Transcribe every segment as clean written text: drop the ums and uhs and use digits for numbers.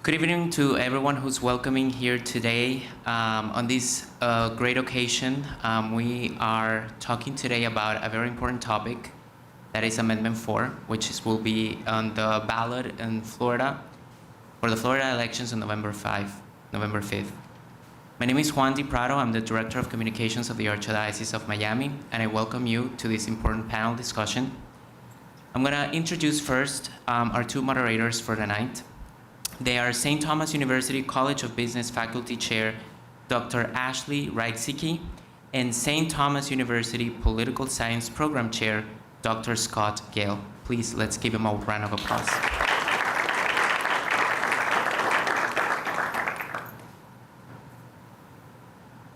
Good evening to everyone who's welcoming here today. On this great occasion, we are talking today about a very important topic, that is Amendment 4, will be on the ballot in Florida for the Florida elections on November 5th. My name is Juan Di Prado. I'm the Director of Communications of the Archdiocese of Miami, and I welcome you to this important panel discussion. I'm going to introduce first our two moderators for the night. They are St. Thomas University College of Business Faculty Chair, Dr. Ashlee Rzyczycki, and St. Thomas University Political Science Program Chair, Dr. Scott Gale. Please, let's give him a round of applause.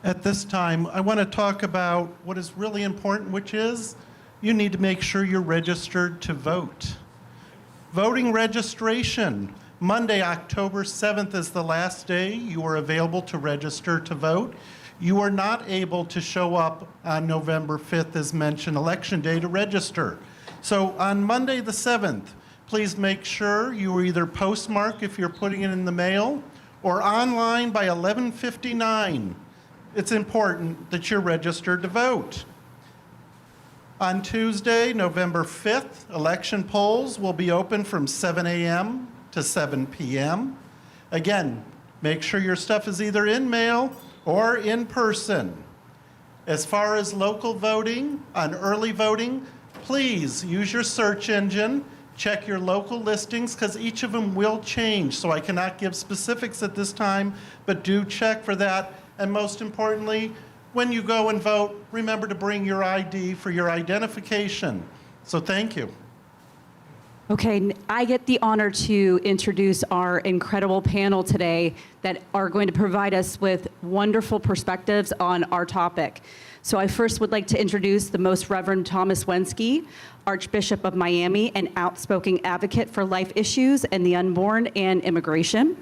At this time, I want to talk about what is really important, which is you need to make sure you're registered to vote. Voting registration. Monday, October 7th is the last day you are available to register to vote. You are not able to show up on November 5th, as mentioned, Election Day, to register. So on Monday the 7th, please make sure you either postmark if you're putting it in the mail or online by 11:59. It's important that you're registered to vote. On Tuesday, November 5th, election polls will be open from 7 a.m. to 7 p.m. Again, make sure your stuff is either in mail or in person. As far as local voting, on early voting, please use your search engine, check your local listings, because each of them will change, so I cannot give specifics at this time, but do check for that. And most importantly, when you go and vote, remember to bring your ID for your identification. So thank you. Okay, I get the honor to introduce our incredible panel today that are going to provide us with wonderful perspectives on our topic. So I first would like to introduce the Most Reverend Thomas Wenski, Archbishop of Miami, an outspoken advocate for life issues and the unborn and immigration.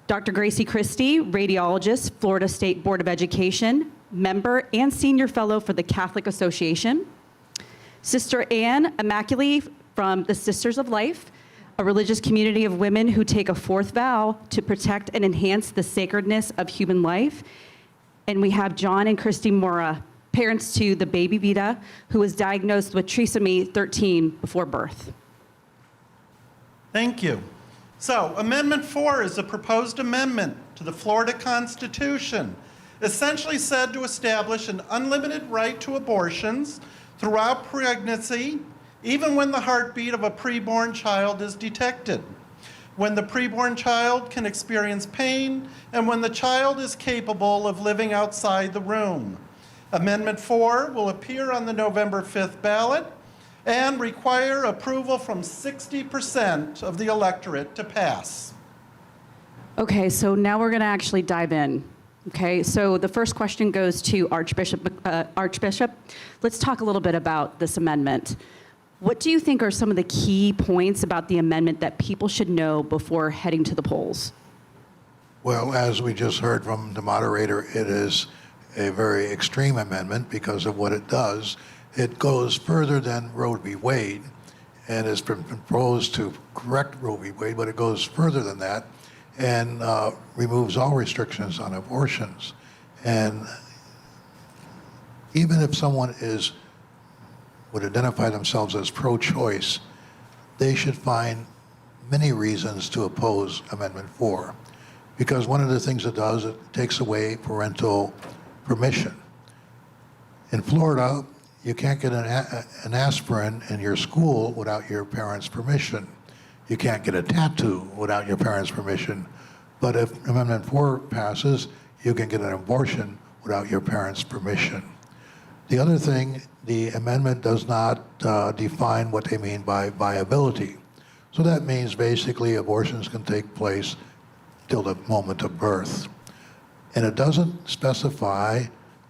Dr. Grazie Christie, radiologist, Florida State Board of Education, member and senior fellow for the Catholic Association. Sister Anne Immaculée from the Sisters of Life, a religious community of women who take a fourth vow to protect and enhance the sacredness of human life. And we have John and Christy Mora, parents to the baby Vida, who was diagnosed with Trisomy 13 before birth. Thank you. So, Amendment 4 is a proposed amendment to the Florida Constitution, essentially said to establish an unlimited right to abortions throughout pregnancy, even when the heartbeat of a preborn child is detected, when the preborn child can experience pain, and when the child is capable of living outside the womb. Amendment 4 will appear on the November 5th ballot and require approval from 60% of the electorate to pass. Okay, so now we're going to actually dive in. Okay, so the first question goes to Archbishop. Let's talk a little bit about this amendment. What do you think are some of the key points about the amendment that people should know before heading to the polls? Well, as we just heard from the moderator, it is a very extreme amendment because of what it does. It goes further than Roe v. Wade, and has been proposed to correct Roe v. Wade, but it goes further than that and removes all restrictions on abortions. And even if someone would identify themselves as pro-choice, they should find many reasons to oppose Amendment 4. Because one of the things it does, it takes away parental permission. In Florida, you can't get an aspirin in your school without your parents' permission. You can't get a tattoo without your parents' permission. But if Amendment 4 passes, you can get an abortion without your parents' permission. The other thing, the amendment does not define what they mean by viability. So that means basically abortions can take place till the moment of birth. And it doesn't specify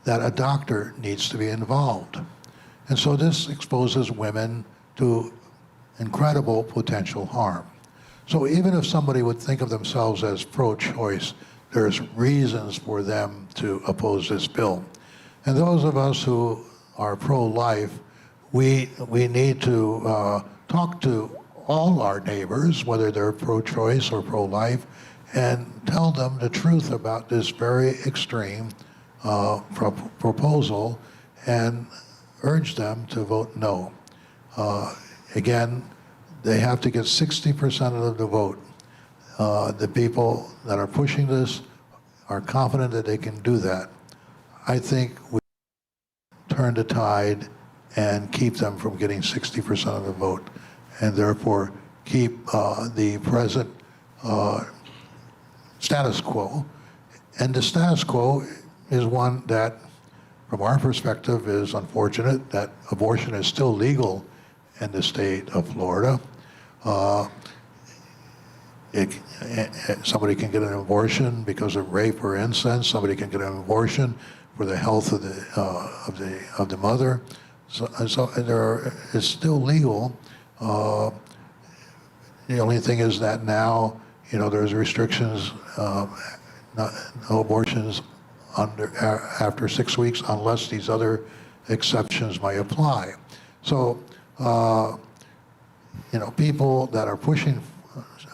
that a doctor needs to be involved. And so this exposes women to incredible potential harm. So even if somebody would think of themselves as pro-choice, there's reasons for them to oppose this bill. And those of us who are pro-life, we need to talk to all our neighbors, whether they're pro-choice or pro-life, and tell them the truth about this very extreme proposal and urge them to vote no. Again, they have to get 60% of the vote. The people that are pushing this are confident that they can do that. I think we turn the tide and keep them from getting 60% of the vote, and therefore keep the present status quo. And the status quo is one that, from our perspective, is unfortunate, that abortion is still legal in the state of Florida. Somebody can get an abortion because of rape or incest. Somebody can get an abortion for the health of the mother. So it's still legal. The only thing is that now, there's restrictions, no abortions after 6 weeks unless these other exceptions might apply. So, people that are pushing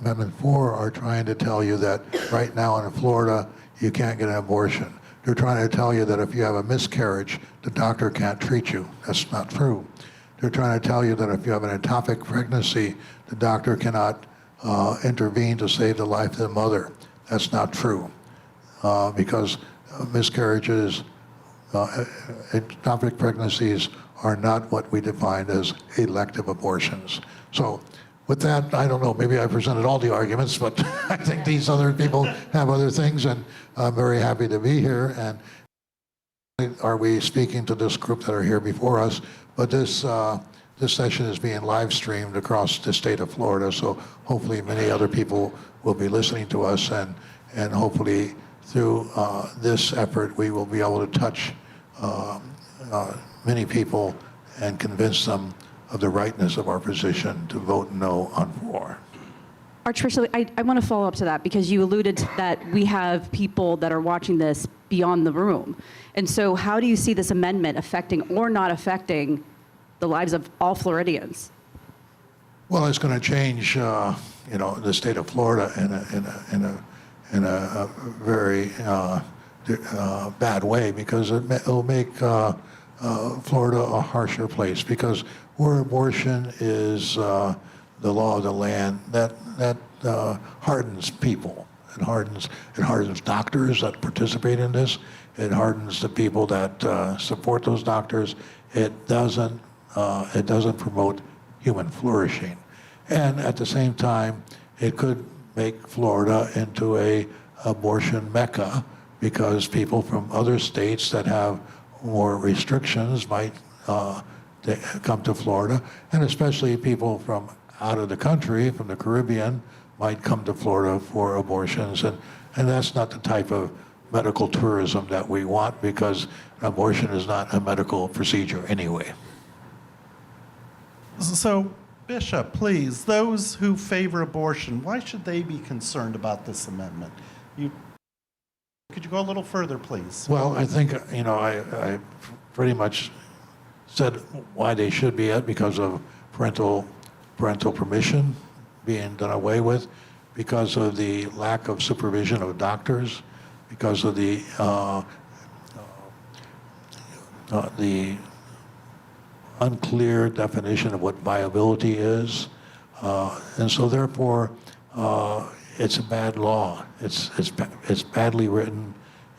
Amendment 4 are trying to tell you that right now in Florida, you can't get an abortion. They're trying to tell you that if you have a miscarriage, the doctor can't treat you. That's not true. They're trying to tell you that if you have an ectopic pregnancy, the doctor cannot intervene to save the life of the mother. That's not true, because miscarriages, ectopic pregnancies are not what we define as elective abortions. So with that, I don't know, maybe I presented all the arguments, but I think these other people have other things, and I'm very happy to be here. And are we speaking to this group that are here before us? But this session is being live streamed across the state of Florida, so hopefully many other people will be listening to us, and hopefully through this effort we will be able to touch many people and convince them of the rightness of our position to vote no on 4. Archbishop, I want to follow up to that because you alluded to that we have people that are watching this beyond the room. And so how do you see this amendment affecting or not affecting the lives of all Floridians? Well, it's going to change, the state of Florida in a very bad way, because it'll make Florida a harsher place, because where abortion is the law of the land, that hardens people. It hardens doctors that participate in this. It hardens the people that support those doctors. It doesn't promote human flourishing. And at the same time, it could make Florida into a abortion mecca, because people from other states that have more restrictions might come to Florida, and especially people from out of the country, from the Caribbean, might come to Florida for abortions, and that's not the type of medical tourism that we want, because abortion is not a medical procedure anyway. So, Bishop, please, those who favor abortion, why should they be concerned about this amendment? Could you go a little further, please? Well, I think, I pretty much said why they should be because of parental permission being done away with, because of the lack of supervision of doctors, because of the unclear definition of what viability is, and so therefore it's a bad law. It's badly written,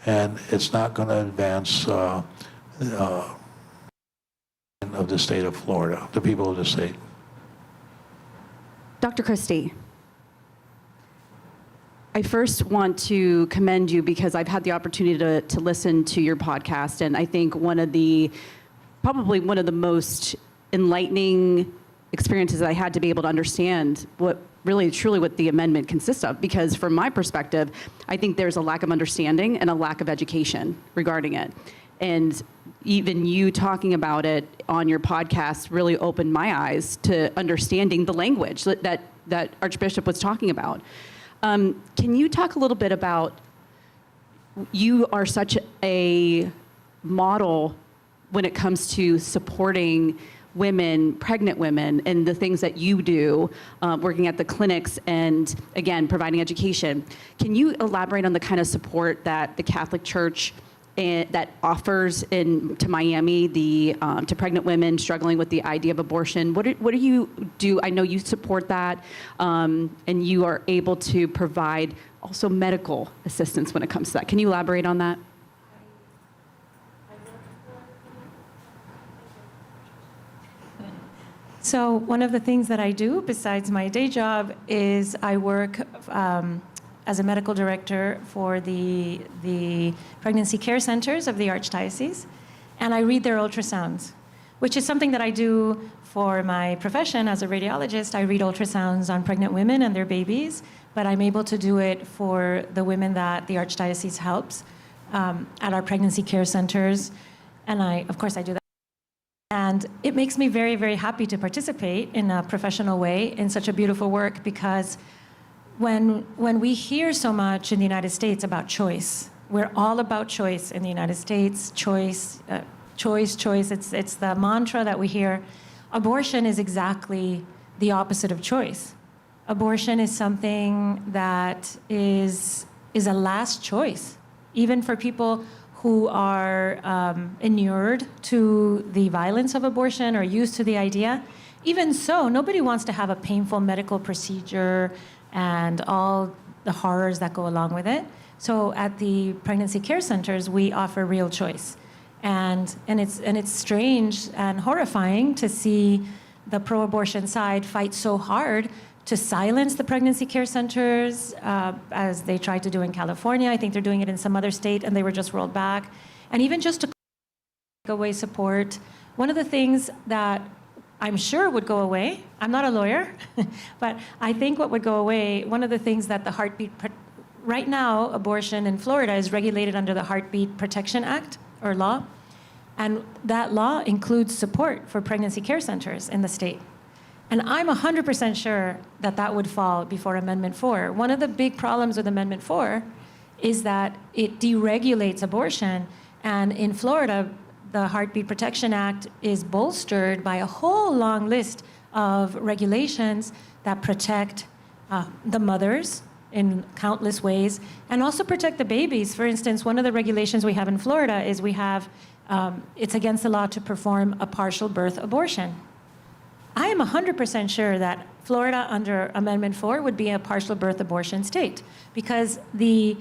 and it's not going to advance of the state of Florida, the people of the state. Dr. Christie, I first want to commend you because I've had the opportunity to listen to your podcast, and I think probably one of the most enlightening experiences that I had to be able to understand what really truly what the amendment consists of, because from my perspective, I think there's a lack of understanding and a lack of education regarding it. And even you talking about it on your podcast really opened my eyes to understanding the language that Archbishop was talking about. Can you talk a little bit about, you are such a model when it comes to supporting women, pregnant women, and the things that you do, working at the clinics and, again, providing education. Can you elaborate on the kind of support that the Catholic Church that offers to Miami to pregnant women struggling with the idea of abortion? What do you do? I know you support that, and you are able to provide also medical assistance when it comes to that. Can you elaborate on that? So one of the things that I do besides my day job is I work as a medical director for the pregnancy care centers of the Archdiocese, and I read their ultrasounds, which is something that I do for my profession as a radiologist. I read ultrasounds on pregnant women and their babies, but I'm able to do it for the women that the Archdiocese helps at our pregnancy care centers, and of course, I do that. And it makes me very, very happy to participate in a professional way in such a beautiful work, because when we hear so much in the United States about choice, we're all about choice in the United States, choice. It's the mantra that we hear. Abortion is exactly the opposite of choice. Abortion is something that is a last choice, even for people who are inured to the violence of abortion or used to the idea. Even so, nobody wants to have a painful medical procedure and all the horrors that go along with it. So at the pregnancy care centers, we offer real choice. And it's strange and horrifying to see the pro-abortion side fight so hard to silence the pregnancy care centers, as they tried to do in California. I think they're doing it in some other state, and they were just rolled back. And even just to take away support, one of the things that I'm sure would go away, I'm not a lawyer, but I think what would go away, one of the things that the heartbeat, right now, abortion in Florida is regulated under the Heartbeat Protection Act, or law, and that law includes support for pregnancy care centers in the state. And I'm 100% sure that that would fall before Amendment 4. One of the big problems with Amendment 4 is that it deregulates abortion. And in Florida, the Heartbeat Protection Act is bolstered by a whole long list of regulations that protect the mothers in countless ways, and also protect the babies. For instance, one of the regulations we have in Florida is it's against the law to perform a partial birth abortion. I am 100% sure that Florida, under Amendment 4, would be a partial birth abortion state, because the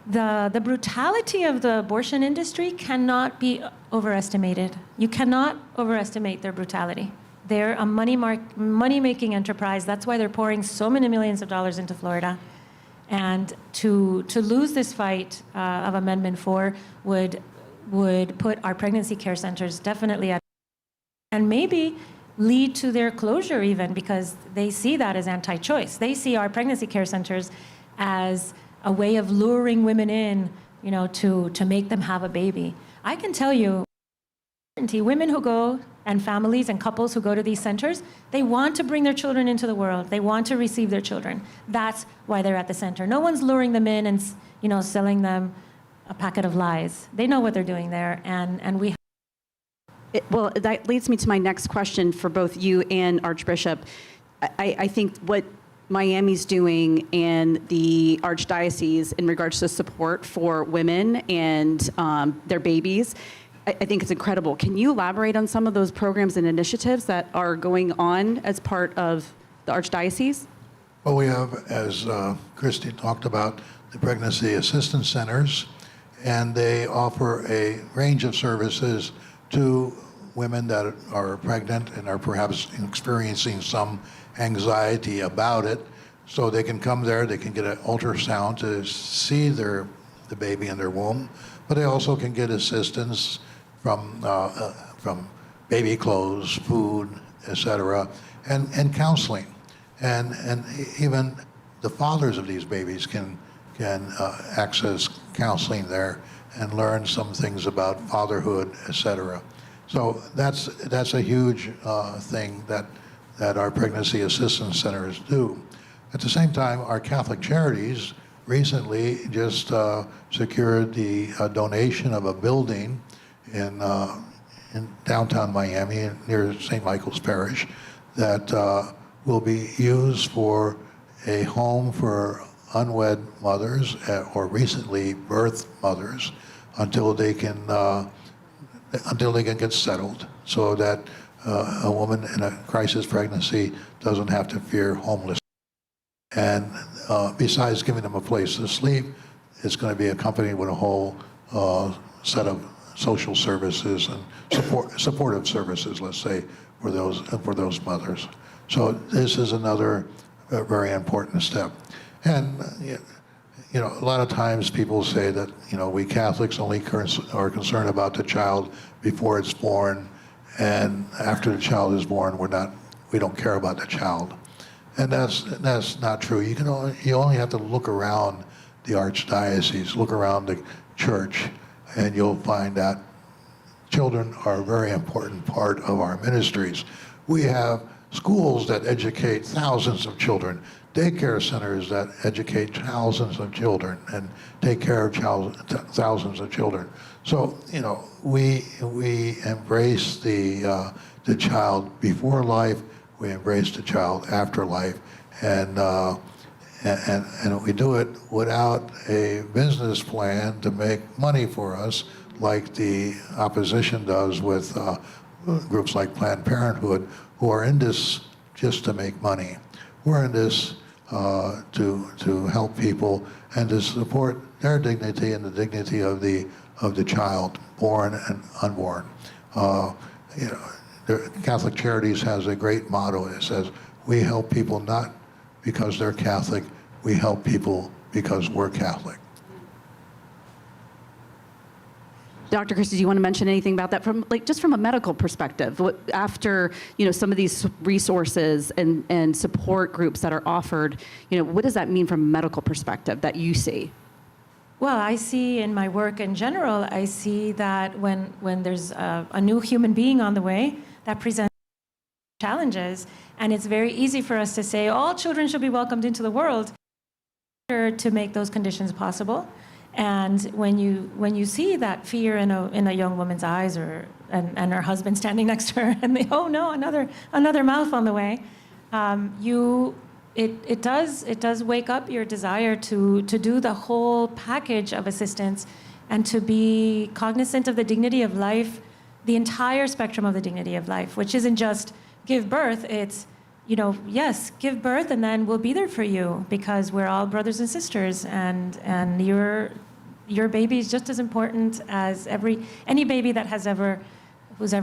brutality of the abortion industry cannot be overestimated. You cannot overestimate their brutality. They're a money-making enterprise. That's why they're pouring so many millions of dollars into Florida. And to lose this fight of Amendment 4 would put our pregnancy care centers definitely at, and maybe lead to their closure even, because they see that as anti-choice. They see our pregnancy care centers as a way of luring women in, to make them have a baby. I can tell you, women who go, and families and couples who go to these centers, they want to bring their children into the world. They want to receive their children. That's why they're at the center. No one's luring them in and, selling them a packet of lies. They know what they're doing there, and we. Well, that leads me to my next question for both you and Archbishop. I think what Miami's doing and the Archdiocese in regards to support for women and their babies, I think it's incredible. Can you elaborate on some of those programs and initiatives that are going on as part of the Archdiocese? Well, we have, as Christie talked about, the pregnancy assistance centers, and they offer a range of services to women that are pregnant and are perhaps experiencing some anxiety about it. So they can come there, they can get an ultrasound to see the baby in their womb, but they also can get assistance from baby clothes, food, etc., and counseling. And even the fathers of these babies can access counseling there and learn some things about fatherhood, etc. So that's a huge thing that our pregnancy assistance centers do. At the same time, our Catholic Charities recently just secured the donation of a building in in downtown Miami near St. Michael's Parish that will be used for a home for unwed mothers or recently birthed mothers until they can get settled, so that a woman in a crisis pregnancy doesn't have to fear homelessness. And besides giving them a place to sleep, it's going to be accompanied with a whole set of social services and supportive services, let's say, for those mothers. So this is another very important step. And you know, a lot of times people say that, you know, we Catholics only are concerned about the child before it's born, and after the child is born, we don't care about the child. And that's not true. You only have to look around the Archdiocese, look around the church, and you'll find that children are a very important part of our ministries. We have schools that educate thousands of children, daycare centers that educate thousands of children and take care of thousands of children. So, you know, we embrace the child before life, we embrace the child after life, and we do it without a business plan to make money for us, like the opposition does with groups like Planned Parenthood, who are in this just to make money. We're in this to help people and to support their dignity and the dignity of the child, born and unborn. You know, the Catholic Charities has a great motto. It says, "We help people not because they're Catholic. We help people because we're Catholic." Dr. Christie, do you want to mention anything about that from just from a medical perspective? After, you know, some of these resources and support groups that are offered, you know, what does that mean from a medical perspective that you see? Well, I see in my work in general, I see that when there's a new human being on the way, that presents challenges, and it's very easy for us to say all children should be welcomed into the world, to make those conditions possible. And when you see that fear in a young woman's eyes, and her husband standing next to her, and they, oh no, another mouth on the way, it does wake up your desire to do the whole package of assistance, and to be cognizant of the dignity of life, the entire spectrum of the dignity of life, which isn't just give birth. It's, you know, yes, give birth, and then we'll be there for you, because we're all brothers and sisters, and your baby is just as important as any baby that whose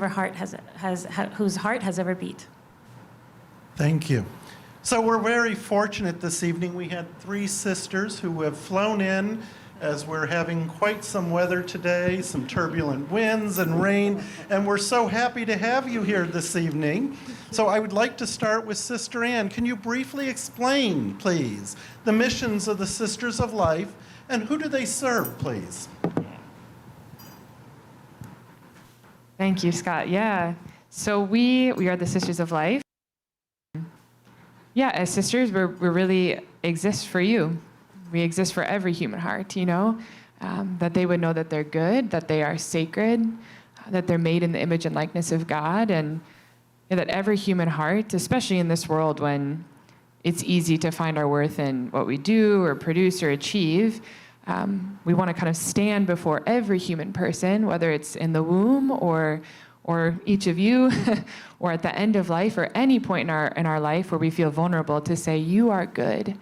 heart has ever beat. Thank you. So we're very fortunate this evening. We had 3 sisters who have flown in, as we're having quite some weather today, some turbulent winds and rain, and we're so happy to have you here this evening. So I would like to start with Sister Ann. Can you briefly explain, please, the missions of the Sisters of Life, and who do they serve, please? Thank you, Scott. Yeah. So we are the Sisters of Life. Yeah, as sisters, we really exist for you. We exist for every human heart, you know, that they would know that they're good, that they are sacred, that they're made in the image and likeness of God, and that every human heart, especially in this world when it's easy to find our worth in what we do or produce or achieve, we want to kind of stand before every human person, whether it's in the womb or each of you, or at the end of life, or any point in our life where we feel vulnerable, to say, you are good.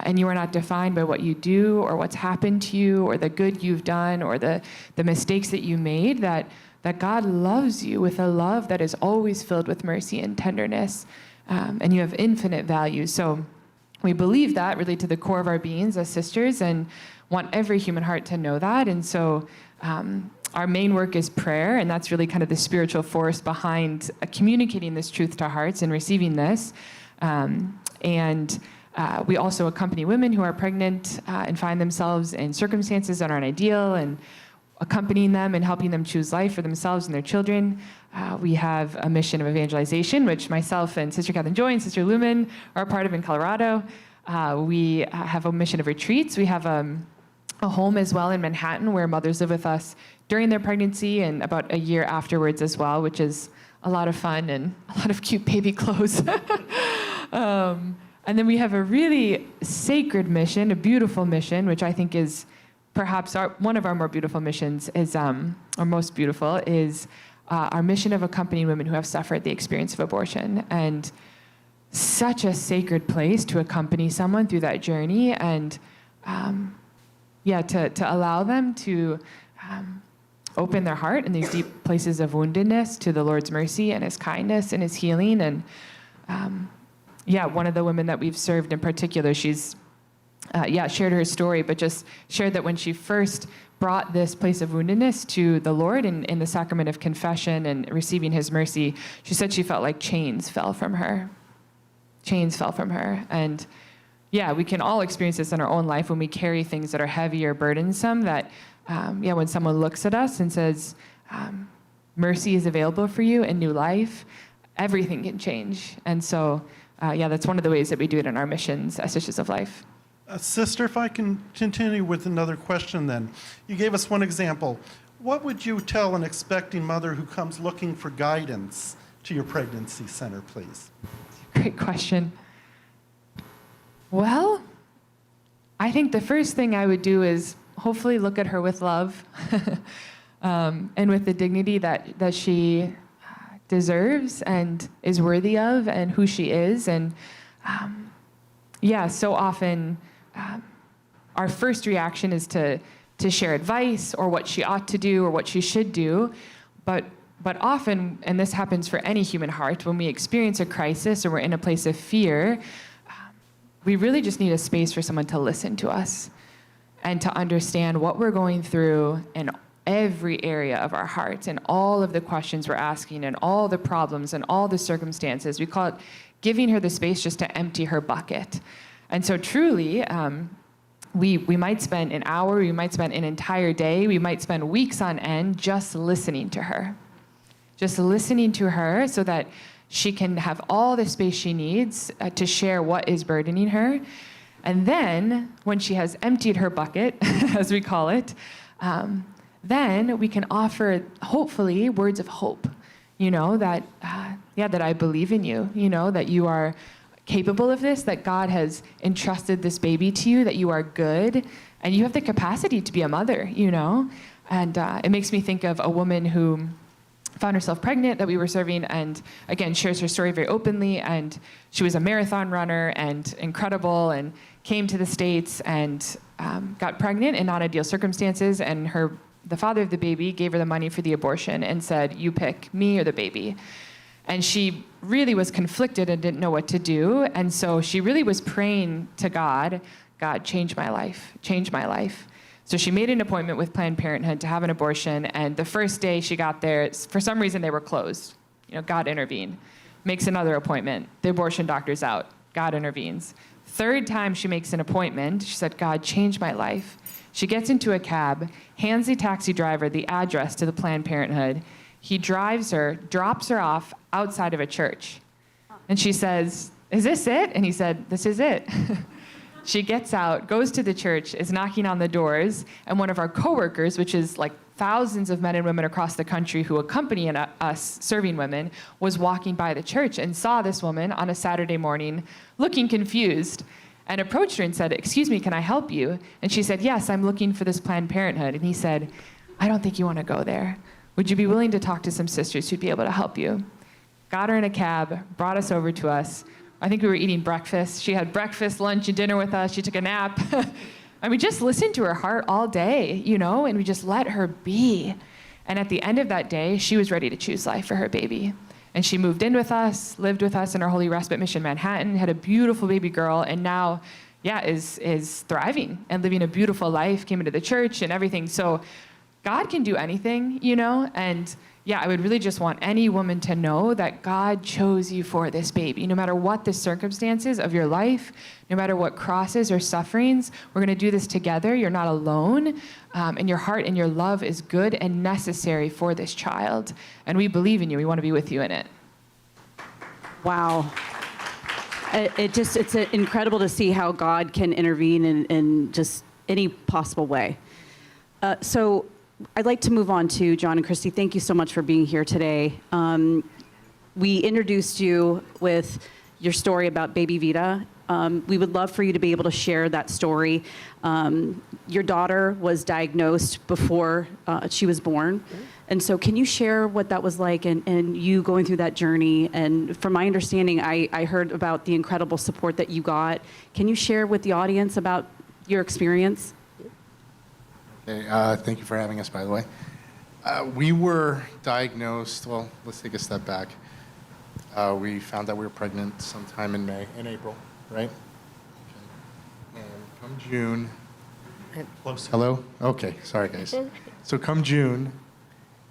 And you are not defined by what you do or what's happened to you or the good you've done or the mistakes that you made, that God loves you with a love that is always filled with mercy and tenderness, and you have infinite value. So we believe that really to the core of our beings as sisters, and want every human heart to know that. And so our main work is prayer, and that's really kind of the spiritual force behind communicating this truth to hearts and receiving this. We also accompany women who are pregnant and find themselves in circumstances that aren't ideal, and accompanying them and helping them choose life for themselves and their children. We have a mission of evangelization, which myself and Sister Catherine Joy and Sister Lumen are a part of in Colorado. We have a mission of retreats. We have a home as well in Manhattan where mothers live with us during their pregnancy and about a year afterwards as well, which is a lot of fun and a lot of cute baby clothes. And then we have a really sacred mission, a beautiful mission, which I think is perhaps one of our more beautiful missions, is, or most beautiful, is our mission of accompanying women who have suffered the experience of abortion. And such a sacred place to accompany someone through that journey, and to allow them to open their heart in these deep places of woundedness to the Lord's mercy and His kindness and His healing. And one of the women that we've served in particular, she's shared her story, but just shared that when she first brought this place of woundedness to the Lord in the sacrament of confession and receiving His mercy, she said she felt like chains fell from her. Chains fell from her. And we can all experience this in our own life when we carry things that are heavy or burdensome, that when someone looks at us and says, mercy is available for you and new life, everything can change. And so, that's one of the ways that we do it in our missions as Sisters of Life. Sister, if I can continue with another question then. You gave us one example. What would you tell an expecting mother who comes looking for guidance to your pregnancy center, please? Great question. Well, I think the first thing I would do is hopefully look at her with love and with the dignity that she deserves and is worthy of, and who she is. And so often our first reaction is to share advice or what she ought to do or what she should do. But often, and this happens for any human heart, when we experience a crisis or we're in a place of fear, we really just need a space for someone to listen to us and to understand what we're going through in every area of our hearts and all of the questions we're asking and all the problems and all the circumstances. We call it giving her the space just to empty her bucket. And so truly, we might spend an hour, we might spend an entire day, we might spend weeks on end just listening to her. Just listening to her so that she can have all the space she needs to share what is burdening her. And then, when she has emptied her bucket, as we call it, then we can offer, hopefully, words of hope. That I believe in you, that you are capable of this, that God has entrusted this baby to you, that you are good, and you have the capacity to be a mother, And it makes me think of a woman who found herself pregnant that we were serving, and again shares her story very openly. And she was a marathon runner and incredible, and came to the States and got pregnant in non-ideal circumstances. And the father of the baby gave her the money for the abortion and said, "You pick me or the baby." And she really was conflicted and didn't know what to do. And so she really was praying to God, "God, change my life, change my life." So she made an appointment with Planned Parenthood to have an abortion, and the first day she got there, for some reason they were closed. God intervened. Makes another appointment. The abortion doctor's out. God intervenes. Third time she makes an appointment, she said, "God, change my life." She gets into a cab, hands the taxi driver the address to the Planned Parenthood. He drives her, drops her off outside of a church. And she says, "Is this it?" And he said, "This is it." She gets out, goes to the church, is knocking on the doors, and one of our coworkers, which is like thousands of men and women across the country who accompany us serving women, was walking by the church and saw this woman on a Saturday morning looking confused, and approached her and said, "Excuse me, can I help you?" And she said, "Yes, I'm looking for this Planned Parenthood." And he said, "I don't think you want to go there. Would you be willing to talk to some sisters who'd be able to help you?" Got her in a cab, brought us over to us. I think we were eating breakfast. She had breakfast, lunch, and dinner with us. She took a nap. And we just listened to her heart all day, and we just let her be. And at the end of that day, she was ready to choose life for her baby. And she moved in with us, lived with us in our Holy Respite Mission Manhattan, had a beautiful baby girl, and now, is thriving and living a beautiful life, came into the church and everything. So God can do anything, and I would really just want any woman to know that God chose you for this baby. No matter what the circumstances of your life, no matter what crosses or sufferings, we're going to do this together. You're not alone, and your heart and your love is good and necessary for this child. And we believe in you. We want to be with you in it. Wow. It's incredible to see how God can intervene in just any possible way. So I'd like to move on to John and Christy. Thank you so much for being here today. We introduced you with your story about baby Vida. We would love for you to be able to share that story. Your daughter was diagnosed before she was born. And so can you share what that was like and you going through that journey? And from my understanding, I heard about the incredible support that you got. Can you share with the audience about your experience? Okay, thank you for having us, by the way. We were diagnosed, well, let's take a step back. We found out we were pregnant sometime in April, right? Okay. And come June. Closer. Hello? Okay, sorry guys. So come June,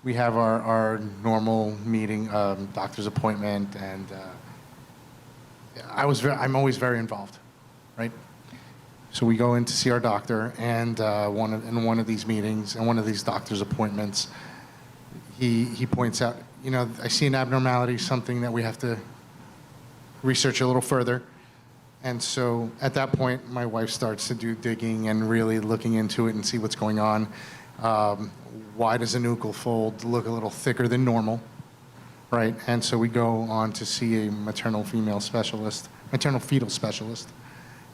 we have our normal meeting, doctor's appointment, and I'm always very involved, right? So we go in to see our doctor, and in one of these meetings, and one of these doctor's appointments, he points out, I see an abnormality, something that we have to research a little further. And so at that point, my wife starts to do digging and really looking into it and see what's going on. Why does a nuchal fold look a little thicker than normal, right? And so we go on to see a maternal fetal specialist.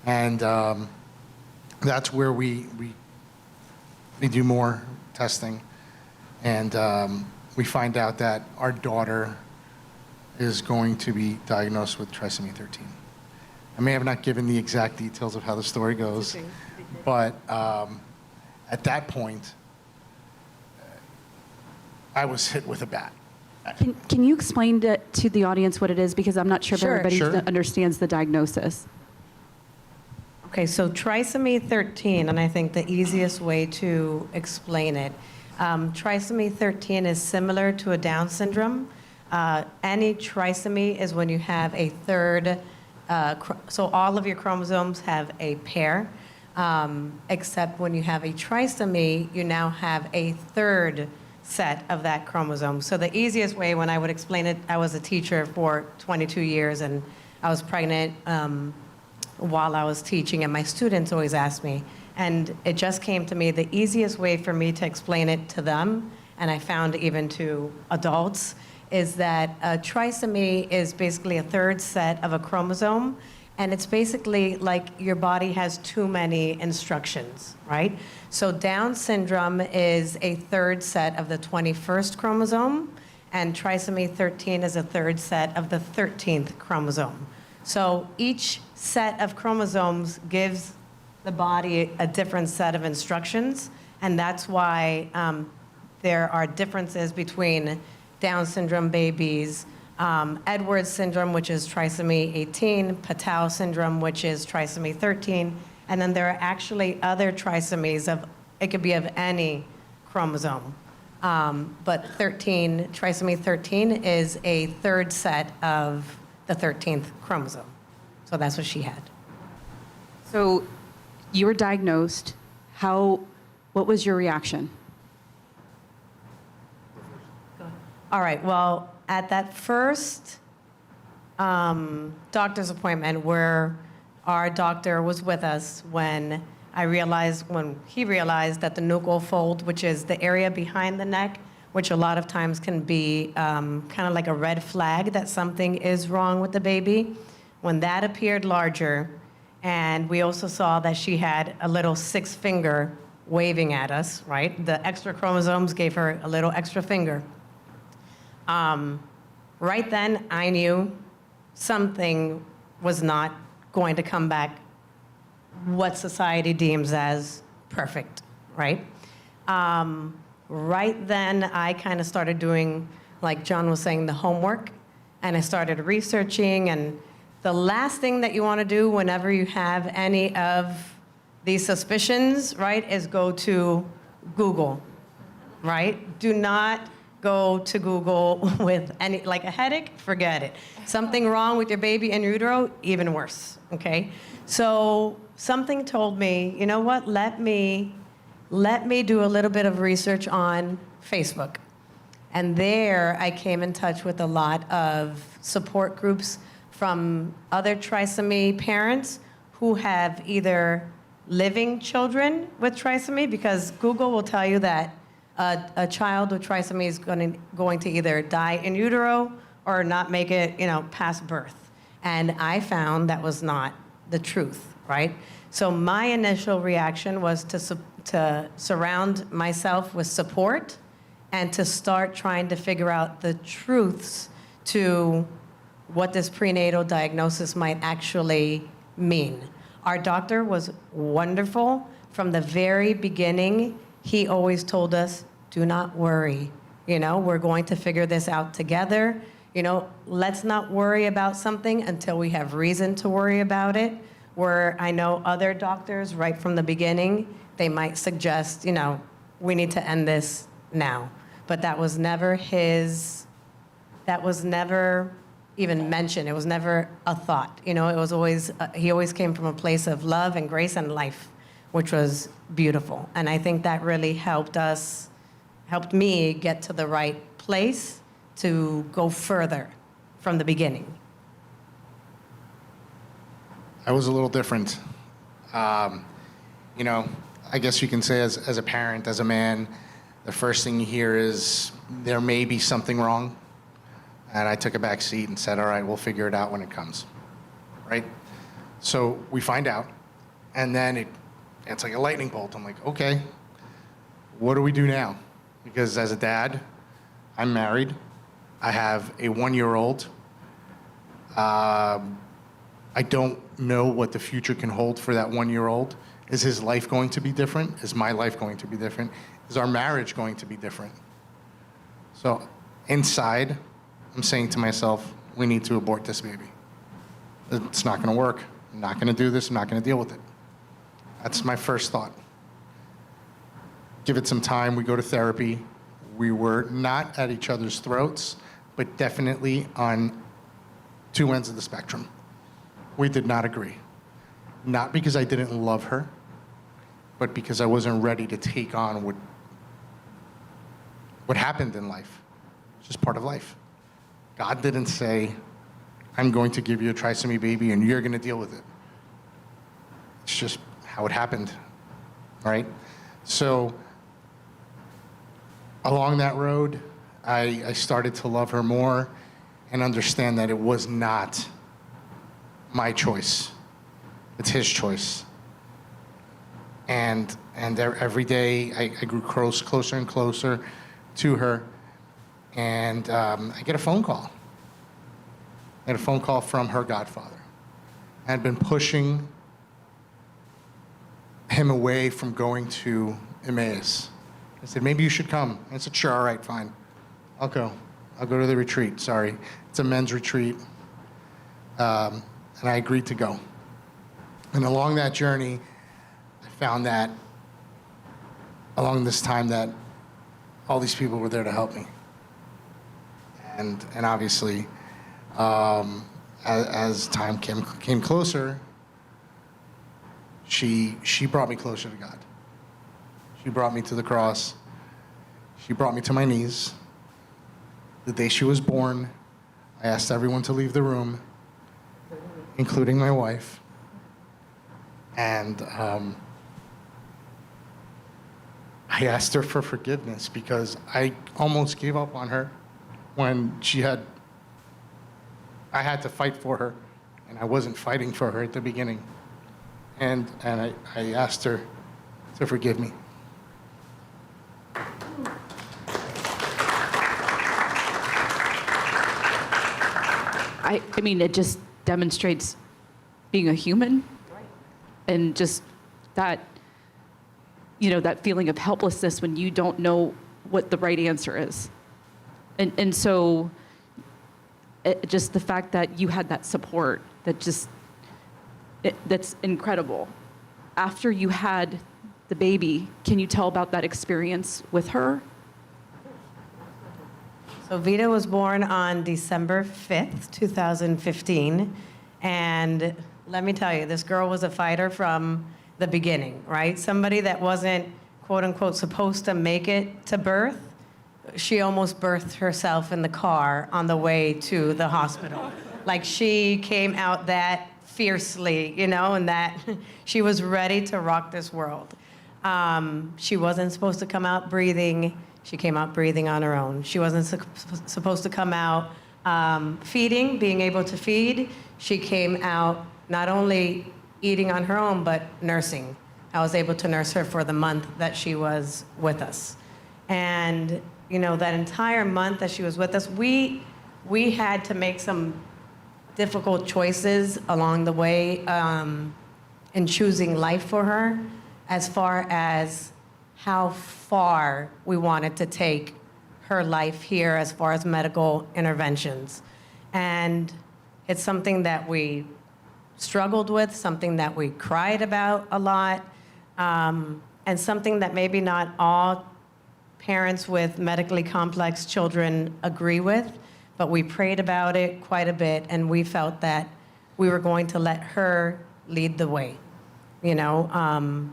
And that's where we do more testing. And we find out that our daughter is going to be diagnosed with trisomy 13. I may have not given the exact details of how the story goes, but at that point, I was hit with a bat. Can you explain to the audience what it is? Because I'm not sure if everybody Sure. understands the diagnosis. Okay, so trisomy 13, and I think the easiest way to explain it, trisomy 13 is similar to a Down syndrome. Any trisomy is when you have a third, so all of your chromosomes have a pair, except when you have a trisomy, you now have a third set of that chromosome. So the easiest way when I would explain it, I was a teacher for 22 years, and I was pregnant while I was teaching, and my students always asked me, and it just came to me, the easiest way for me to explain it to them, and I found even to adults, is that a trisomy is basically a third set of a chromosome, and it's basically like your body has too many instructions, right? So Down syndrome is a third set of the 21st chromosome, and trisomy 13 is a third set of the 13th chromosome. So each set of chromosomes gives the body a different set of instructions, and that's why there are differences between Down syndrome babies, Edwards syndrome, which is trisomy 18, Patel syndrome, which is trisomy 13, and then there are actually other trisomies it could be of any chromosome. But trisomy 13 is a third set of the 13th chromosome. So that's what she had. So you were diagnosed. What was your reaction? All right, well, at that first doctor's appointment where our doctor was with us when he realized that the nuchal fold, which is the area behind the neck, which a lot of times can be kind of like a red flag that something is wrong with the baby, when that appeared larger, and we also saw that she had a little 6 finger waving at us, right? The extra chromosomes gave her a little extra finger. Right then, I knew something was not going to come back what society deems as perfect, right? Right then, I kind of started doing, like John was saying, the homework, and I started researching, and the last thing that you want to do whenever you have any of these suspicions, right, is go to Google, right? Do not go to Google with like a headache, forget it. Something wrong with your baby in utero, even worse, okay? So something told me, you know what, let me do a little bit of research on Facebook. And there I came in touch with a lot of support groups from other trisomy parents who have either living children with trisomy, because Google will tell you that a child with trisomy is going to either die in utero or not make it, past birth. And I found that was not the truth, right? So my initial reaction was to surround myself with support and to start trying to figure out the truths to what this prenatal diagnosis might actually mean. Our doctor was wonderful. From the very beginning, he always told us, do not worry. We're going to figure this out together. Let's not worry about something until we have reason to worry about it. Where I know other doctors, right from the beginning, they might suggest, we need to end this now. But that was never even mentioned. It was never a thought. It was always, he always came from a place of love and grace and life, which was beautiful. And I think that really helped me get to the right place to go further from the beginning. I was a little different. I guess you can say as a parent, as a man, the first thing you hear is there may be something wrong. And I took a back seat and said, all right, we'll figure it out when it comes, right? So we find out, and then it's like a lightning bolt. I'm like, okay, what do we do now? Because as a dad, I'm married. I have a 1-year-old. I don't know what the future can hold for that 1-year-old. Is his life going to be different? Is my life going to be different? Is our marriage going to be different? So inside, I'm saying to myself, we need to abort this baby. It's not going to work. I'm not going to do this. I'm not going to deal with it. That's my first thought. Give it some time. We go to therapy. We were not at each other's throats, but definitely on two ends of the spectrum. We did not agree. Not because I didn't love her, but because I wasn't ready to take on what happened in life. It's just part of life. God didn't say, I'm going to give you a trisomy baby and you're going to deal with it. It's just how it happened, right? So along that road, I started to love her more and understand that it was not my choice. It's his choice. And every day I grew closer and closer to her. And I get a phone call. I get a phone call from her godfather. I had been pushing him away from going to Emmaus. I said, maybe you should come. I said, sure, all right, fine. I'll go. I'll go to the retreat, sorry. It's a men's retreat. And I agreed to go. And along that journey, I found that along this time that all these people were there to help me. And obviously, as time came closer, she brought me closer to God. She brought me to the cross. She brought me to my knees. The day she was born, I asked everyone to leave the room, including my wife. And I asked her for forgiveness because I almost gave up on her when I had to fight for her, and I wasn't fighting for her at the beginning. And I asked her to forgive me. I mean, it just demonstrates being a human, and just that, that feeling of helplessness when you don't know what the right answer is. And so just the fact that you had that support, that's incredible. After you had the baby, can you tell about that experience with her? So Vida was born on December 5th, 2015. And let me tell you, this girl was a fighter from the beginning, right? Somebody that wasn't, quote unquote, supposed to make it to birth. She almost birthed herself in the car on the way to the hospital. Like, she came out that fiercely, and that she was ready to rock this world. She wasn't supposed to come out breathing. She came out breathing on her own. She wasn't supposed to come out feeding, being able to feed. She came out not only eating on her own, but nursing. I was able to nurse her for the month that she was with us. And, you know, that entire month that she was with us, we had to make some difficult choices along the way in choosing life for her, as far as how far we wanted to take her life here as far as medical interventions. And it's something that we struggled with, something that we cried about a lot, and something that maybe not all parents with medically complex children agree with, but we prayed about it quite a bit, and we felt that we were going to let her lead the way. You know,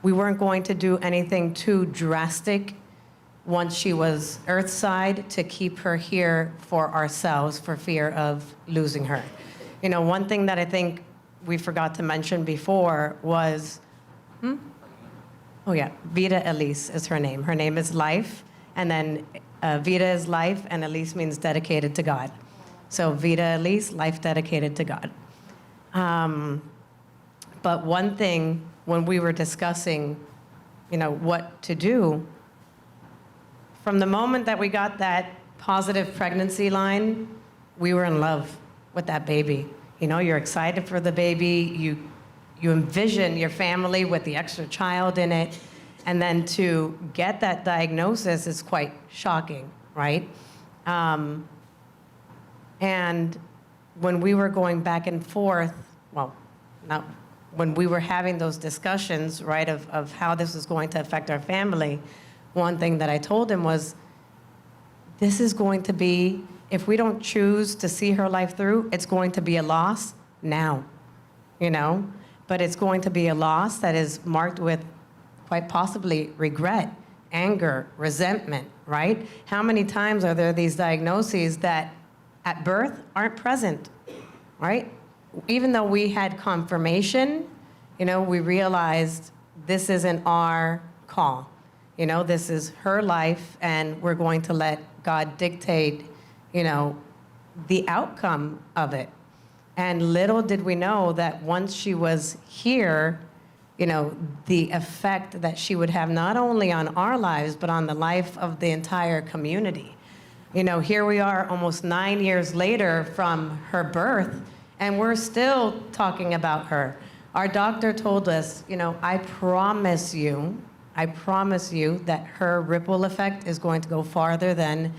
we weren't going to do anything too drastic once she was earthside to keep her here for ourselves for fear of losing her. You know, one thing that I think we forgot to mention before was, oh yeah, Vida Elise is her name. Her name is Life, and then Vida is life, and Elise means dedicated to God. So Vida Elise, life dedicated to God. But one thing, when we were discussing, you know, what to do, from the moment that we got that positive pregnancy line, we were in love with that baby. You know, you're excited for the baby. You envision your family with the extra child in it. And then to get that diagnosis is quite shocking, right? And when we were going back and forth, well, not when we were having those discussions, right, of how this was going to affect our family, one thing that I told him was, this is going to be, if we don't choose to see her life through, it's going to be a loss now, you know? But it's going to be a loss that is marked with quite possibly regret, anger, resentment, right? How many times are there these diagnoses that at birth aren't present, right? Even though we had confirmation, you know, we realized this isn't our call. You know, this is her life, and we're going to let God dictate, you know, the outcome of it. And little did we know that once she was here, you know, the effect that she would have not only on our lives, but on the life of the entire community. You know, here we are almost 9 years later from her birth, and we're still talking about her. Our doctor told us, you know, I promise you that her ripple effect is going to go farther than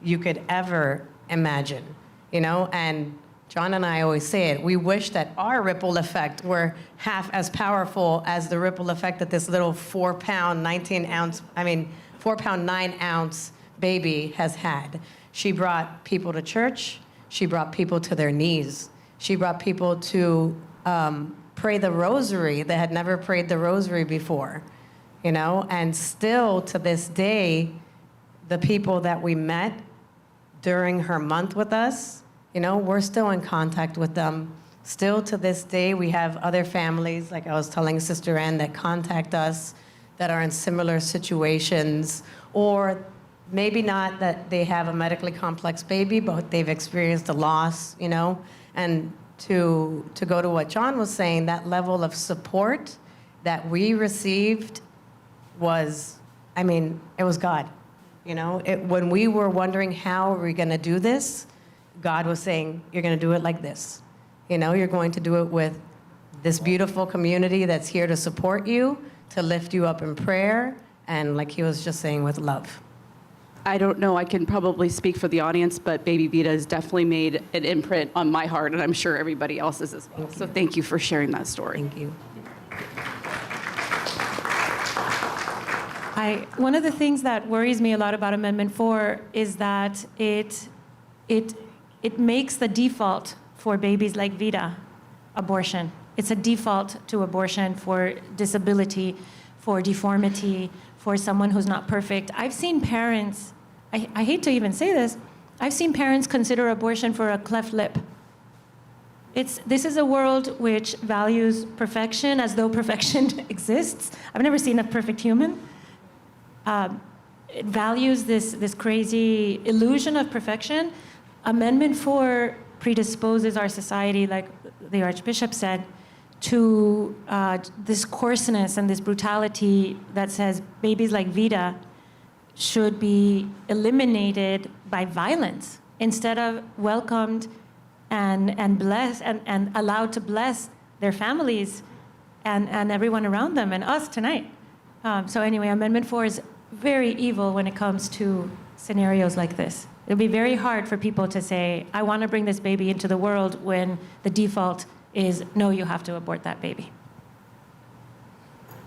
you could ever imagine, you know? And John and I always say it, we wish that our ripple effect were half as powerful as the ripple effect that this little 4-pound, 9-ounce baby has had. She brought people to church. She brought people to their knees. She brought people to pray the rosary that had never prayed the rosary before, you know? And still to this day, the people that we met during her month with us, you know, we're still in contact with them. Still to this day, we have other families, like I was telling Sister Ann, that contact us that are in similar situations, or maybe not that they have a medically complex baby, but they've experienced a loss, you know? And to go to what John was saying, that level of support that we received was, I mean, it was God. You know, when we were wondering how are we going to do this, God was saying, you're going to do it like this. You know, you're going to do it with this beautiful community that's here to support you, to lift you up in prayer, and like he was just saying, with love. I don't know, I can probably speak for the audience, but baby Vida has definitely made an imprint on my heart, and I'm sure everybody else's as well. So thank you for sharing that story. Thank you. One of the things that worries me a lot about Amendment 4 is that it makes the default for babies like Vida abortion. It's a default to abortion for disability, for deformity, for someone who's not perfect. I've seen parents, I hate to even say this, I've seen parents consider abortion for a cleft lip. This is a world which values perfection as though perfection exists. I've never seen a perfect human. it values this crazy illusion of perfection. Amendment 4 predisposes our society, like the Archbishop said, to this coarseness and this brutality that says babies like Vida should be eliminated by violence instead of welcomed and blessed and allowed to bless their families and everyone around them and us tonight. So anyway, Amendment 4 is very evil when it comes to scenarios like this. It'll be very hard for people to say, I want to bring this baby into the world when the default is, no, you have to abort that baby.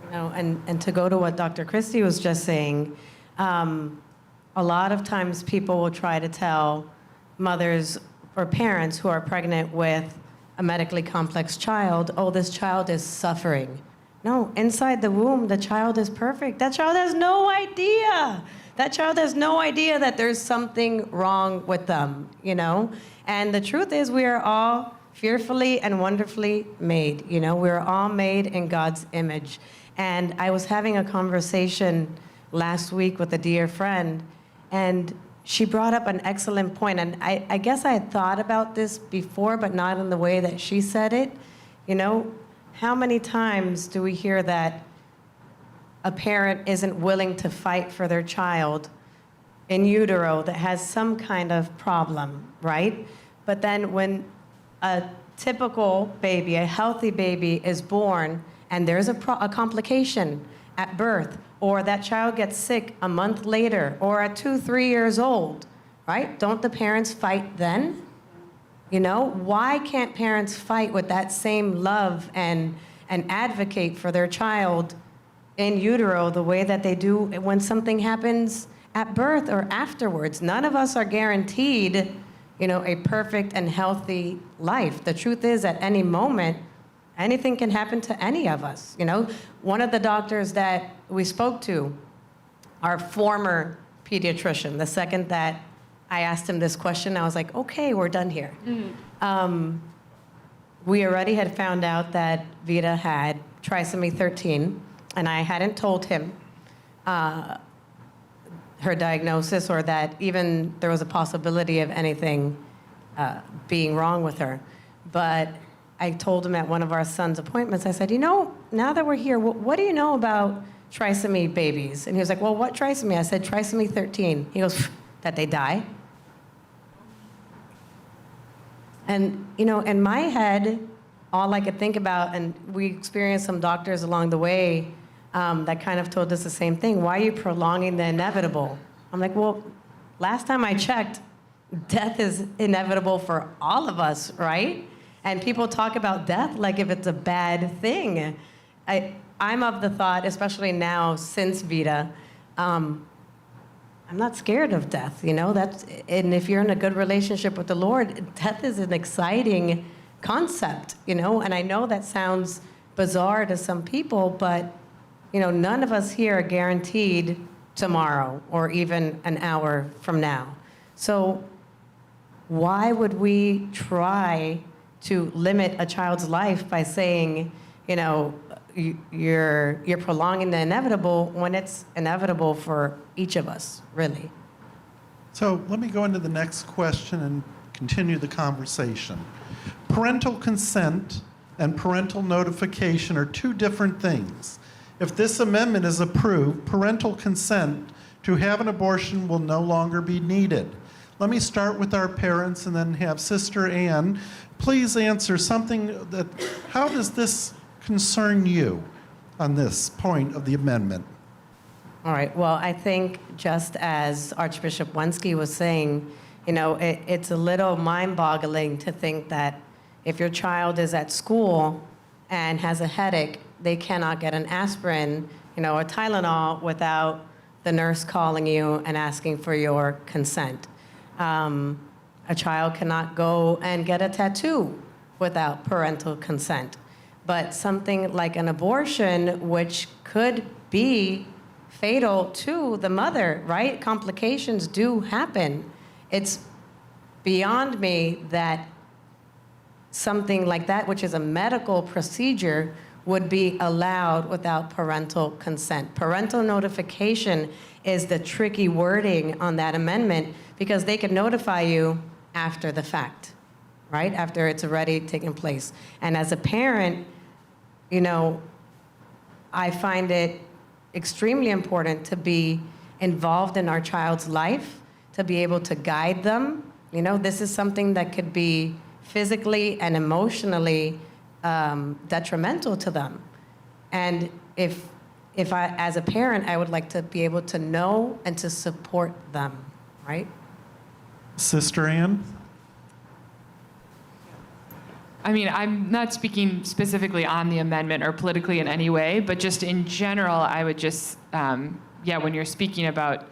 You know, and to go to what Dr. Christie was just saying, a lot of times people will try to tell mothers or parents who are pregnant with a medically complex child, oh, this child is suffering. No, inside the womb, the child is perfect. That child has no idea. That child has no idea that there's something wrong with them, you know? And the truth is we are all fearfully and wonderfully made, you know? We're all made in God's image. And I was having a conversation last week with a dear friend, and she brought up an excellent point. And I guess I had thought about this before, but not in the way that she said it. You know, how many times do we hear that a parent isn't willing to fight for their child in utero that has some kind of problem, right? But then when a typical baby, a healthy baby is born and there's a complication at birth, or that child gets sick a month later, or at 2-3 years old, right? Don't the parents fight then? You know, why can't parents fight with that same love and advocate for their child in utero the way that they do when something happens at birth or afterwards? None of us are guaranteed, you know, a perfect and healthy life. The truth is, at any moment, anything can happen to any of us, you know? One of the doctors that we spoke to, our former pediatrician, the second that I asked him this question, I was like, okay, we're done here. We already had found out that Vida had trisomy 13, and I hadn't told him her diagnosis or that even there was a possibility of anything being wrong with her. But I told him at one of our son's appointments, I said, you know, now that we're here, what do you know about trisomy babies? And he was like, well, what trisomy? I said, trisomy 13. He goes, that they die. And, you know, in my head, all I could think about, and we experienced some doctors along the way that kind of told us the same thing. Why are you prolonging the inevitable? I'm like, well, last time I checked, death is inevitable for all of us, right? And people talk about death like if it's a bad thing. I'm of the thought, especially now since Vida, I'm not scared of death, you know? And if you're in a good relationship with the Lord, death is an exciting concept, you know? And I know that sounds bizarre to some people, but, you know, none of us here are guaranteed tomorrow or even an hour from now. So why would we try to limit a child's life by saying, you know, you're prolonging the inevitable when it's inevitable for each of us, really? So let me go into the next question and continue the conversation. Parental consent and parental notification are two different things. If this amendment is approved, parental consent to have an abortion will no longer be needed. Let me start with our parents and then have Sister Ann please answer something that, how does this concern you on this point of the amendment? All right, well, I think just as Archbishop Wenski was saying, you know, it's a little mind-boggling to think that if your child is at school and has a headache, they cannot get an aspirin, you know, or Tylenol without the nurse calling you and asking for your consent. A child cannot go and get a tattoo without parental consent. But something like an abortion, which could be fatal to the mother, right? Complications do happen. It's beyond me that something like that, which is a medical procedure, would be allowed without parental consent. Parental notification is the tricky wording on that amendment because they can notify you after the fact, right? After it's already taken place. And as a parent, you know, I find it extremely important to be involved in our child's life, to be able to guide them. You know, this is something that could be physically and emotionally detrimental to them. And if I, as a parent, I would like to be able to know and to support them, right? Sister Ann? I mean, I'm not speaking specifically on the amendment or politically in any way, but just in general, I would just, when you're speaking about,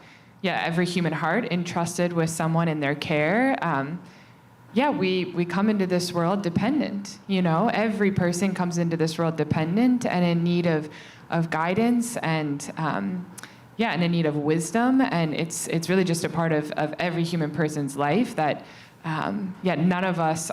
every human heart entrusted with someone in their care, we come into this world dependent, you know? Every person comes into this world dependent and in need of guidance and, and in need of wisdom. And it's really just a part of every human person's life that, none of us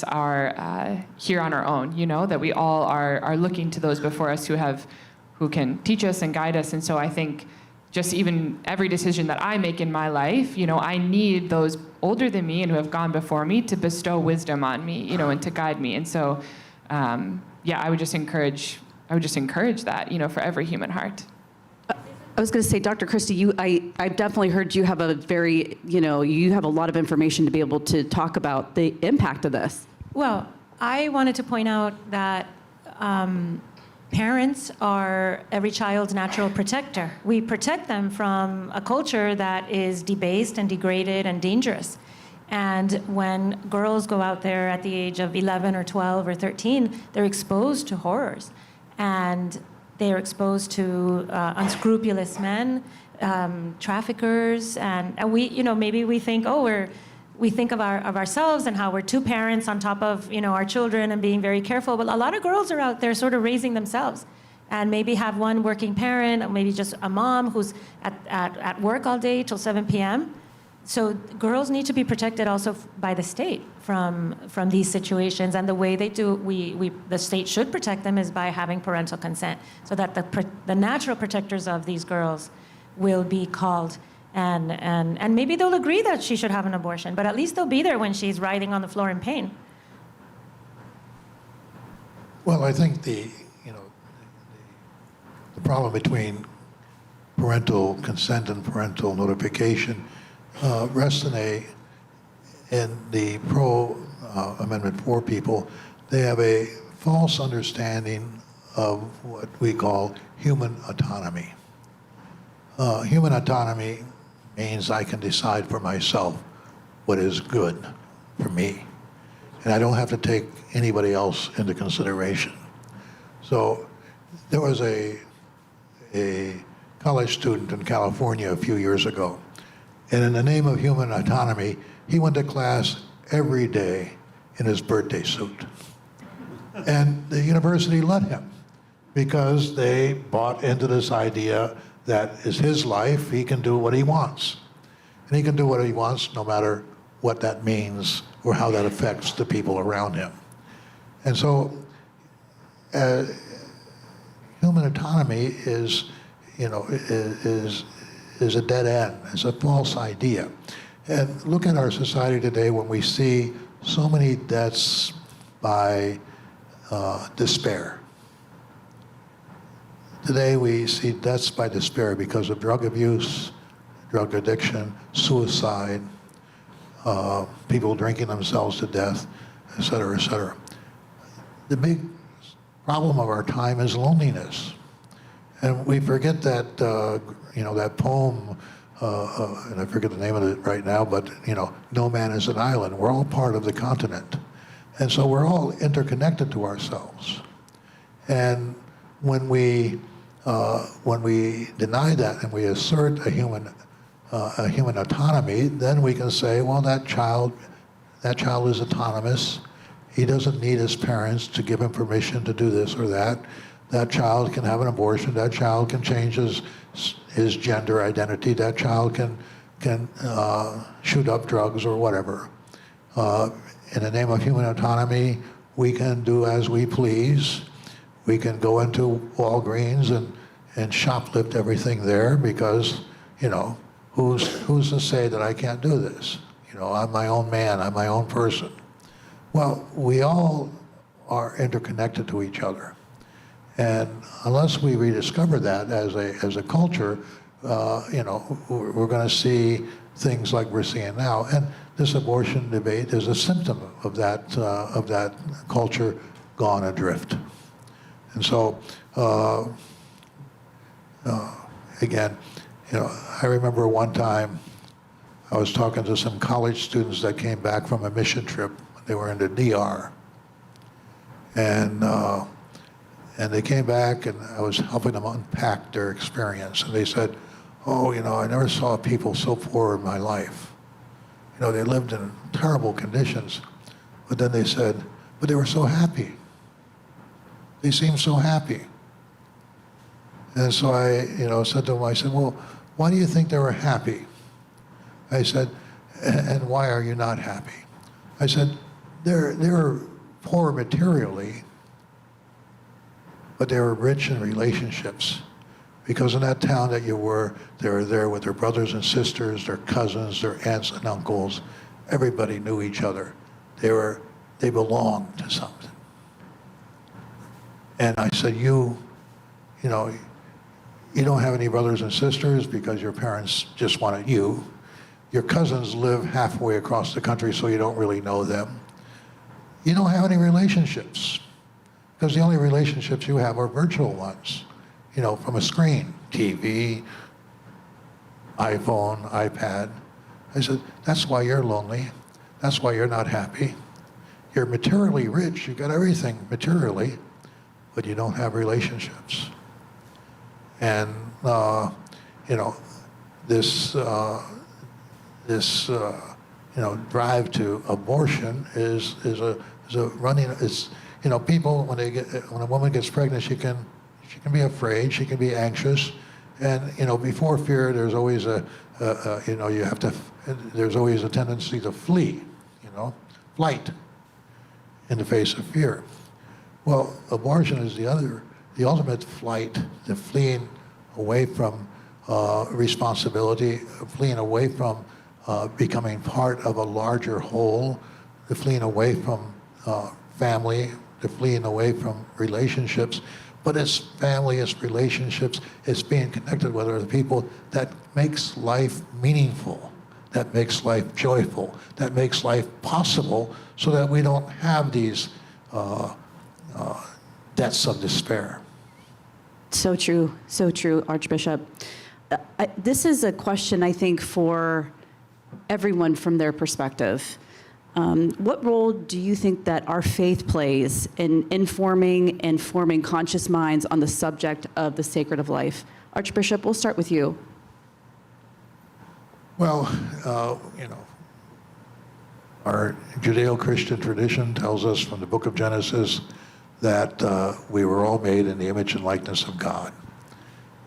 are here on our own, you know, that we all are looking to those before us who can teach us and guide us. And so I think just even every decision that I make in my life, you know, I need those older than me and who have gone before me to bestow wisdom on me, you know, and to guide me. And so, I would just encourage that, you know, for every human heart. I was going to say, Dr. Christie, I definitely heard you have you have a lot of information to be able to talk about the impact of this. Well, I wanted to point out that parents are every child's natural protector. We protect them from a culture that is debased and degraded and dangerous. And when girls go out there at the age of 11 or 12 or 13, they're exposed to horrors. And they are exposed to unscrupulous men, traffickers, and we, you know, maybe we think, we think of ourselves and how we're two parents on top of, you know, our children and being very careful. But a lot of girls are out there sort of raising themselves, and maybe have one working parent, or maybe just a mom who's at work all day till 7 p.m. So girls need to be protected also by the state from these situations, and the way they do, the state should protect them is by having parental consent, so that the natural protectors of these girls will be called, and maybe they'll agree that she should have an abortion, but at least they'll be there when she's writhing on the floor in pain. Well, I think the problem between parental consent and parental notification rests in the pro-Amendment 4 people. They have a false understanding of what we call human autonomy. Human autonomy means I can decide for myself what is good for me, and I don't have to take anybody else into consideration. So there was a college student in California a few years ago, and in the name of human autonomy, he went to class every day in his birthday suit. And the university let him because they bought into this idea that is his life, he can do what he wants. And he can do what he wants no matter what that means or how that affects the people around him. And so human autonomy is a dead end. It's a false idea. And look at our society today when we see so many deaths by despair. Today we see deaths by despair because of drug abuse, drug addiction, suicide, people drinking themselves to death, et cetera, et cetera. The big problem of our time is loneliness. And we forget that, that poem, and I forget the name of it right now, but, no man is an island. We're all part of the continent. And so we're all interconnected to ourselves. And when we deny that and we assert a human autonomy, then we can say, well, that child is autonomous. He doesn't need his parents to give him permission to do this or that. That child can have an abortion. That child can change his gender identity. That child can shoot up drugs or whatever. In the name of human autonomy, we can do as we please. We can go into Walgreens and shoplift everything there because, you know, who's to say that I can't do this? You know, I'm my own man, I'm my own person. Well, we all are interconnected to each other. And unless we rediscover that as a culture, you know, we're going to see things like we're seeing now. And this abortion debate is a symptom of that culture gone adrift. And so, again, you know, I remember one time I was talking to some college students that came back from a mission trip. They were in the DR. And they came back, and I was helping them unpack their experience. And they said, oh, you know, I never saw people so poor in my life. You know, they lived in terrible conditions. But then they said, but they were so happy. They seemed so happy. And so I, you know, said to them, I said, well, why do you think they were happy? I said, and why are you not happy? I said, they're poor materially, but they were rich in relationships. Because in that town that you were, they were there with their brothers and sisters, their cousins, their aunts and uncles. Everybody knew each other. They belonged to something. And I said, you know, you don't have any brothers and sisters because your parents just wanted you. Your cousins live halfway across the country, so you don't really know them. You don't have any relationships because the only relationships you have are virtual ones, you know, from a screen, TV, iPhone, iPad. I said, that's why you're lonely. That's why you're not happy. You're materially rich. You got everything materially, but you don't have relationships. And, you know, this you know, drive to abortion is you know, people, when a woman gets pregnant, she can be afraid, she can be anxious, and, you know, before fear, there's always you know, there's always a tendency to flee, you know, flight in the face of fear. Well, abortion is the ultimate flight, the fleeing away from responsibility, fleeing away from becoming part of a larger whole, the fleeing away from family, the fleeing away from relationships. But it's family, it's relationships, it's being connected with other people that makes life meaningful, that makes life joyful, that makes life possible so that we don't have these deaths of despair. So true, Archbishop. This is a question, I think, for everyone from their perspective. What role do you think that our faith plays in informing and forming conscious minds on the subject of the sacred of life? Archbishop, we'll start with you. Well, you know, our Judeo-Christian tradition tells us from the book of Genesis that we were all made in the image and likeness of God.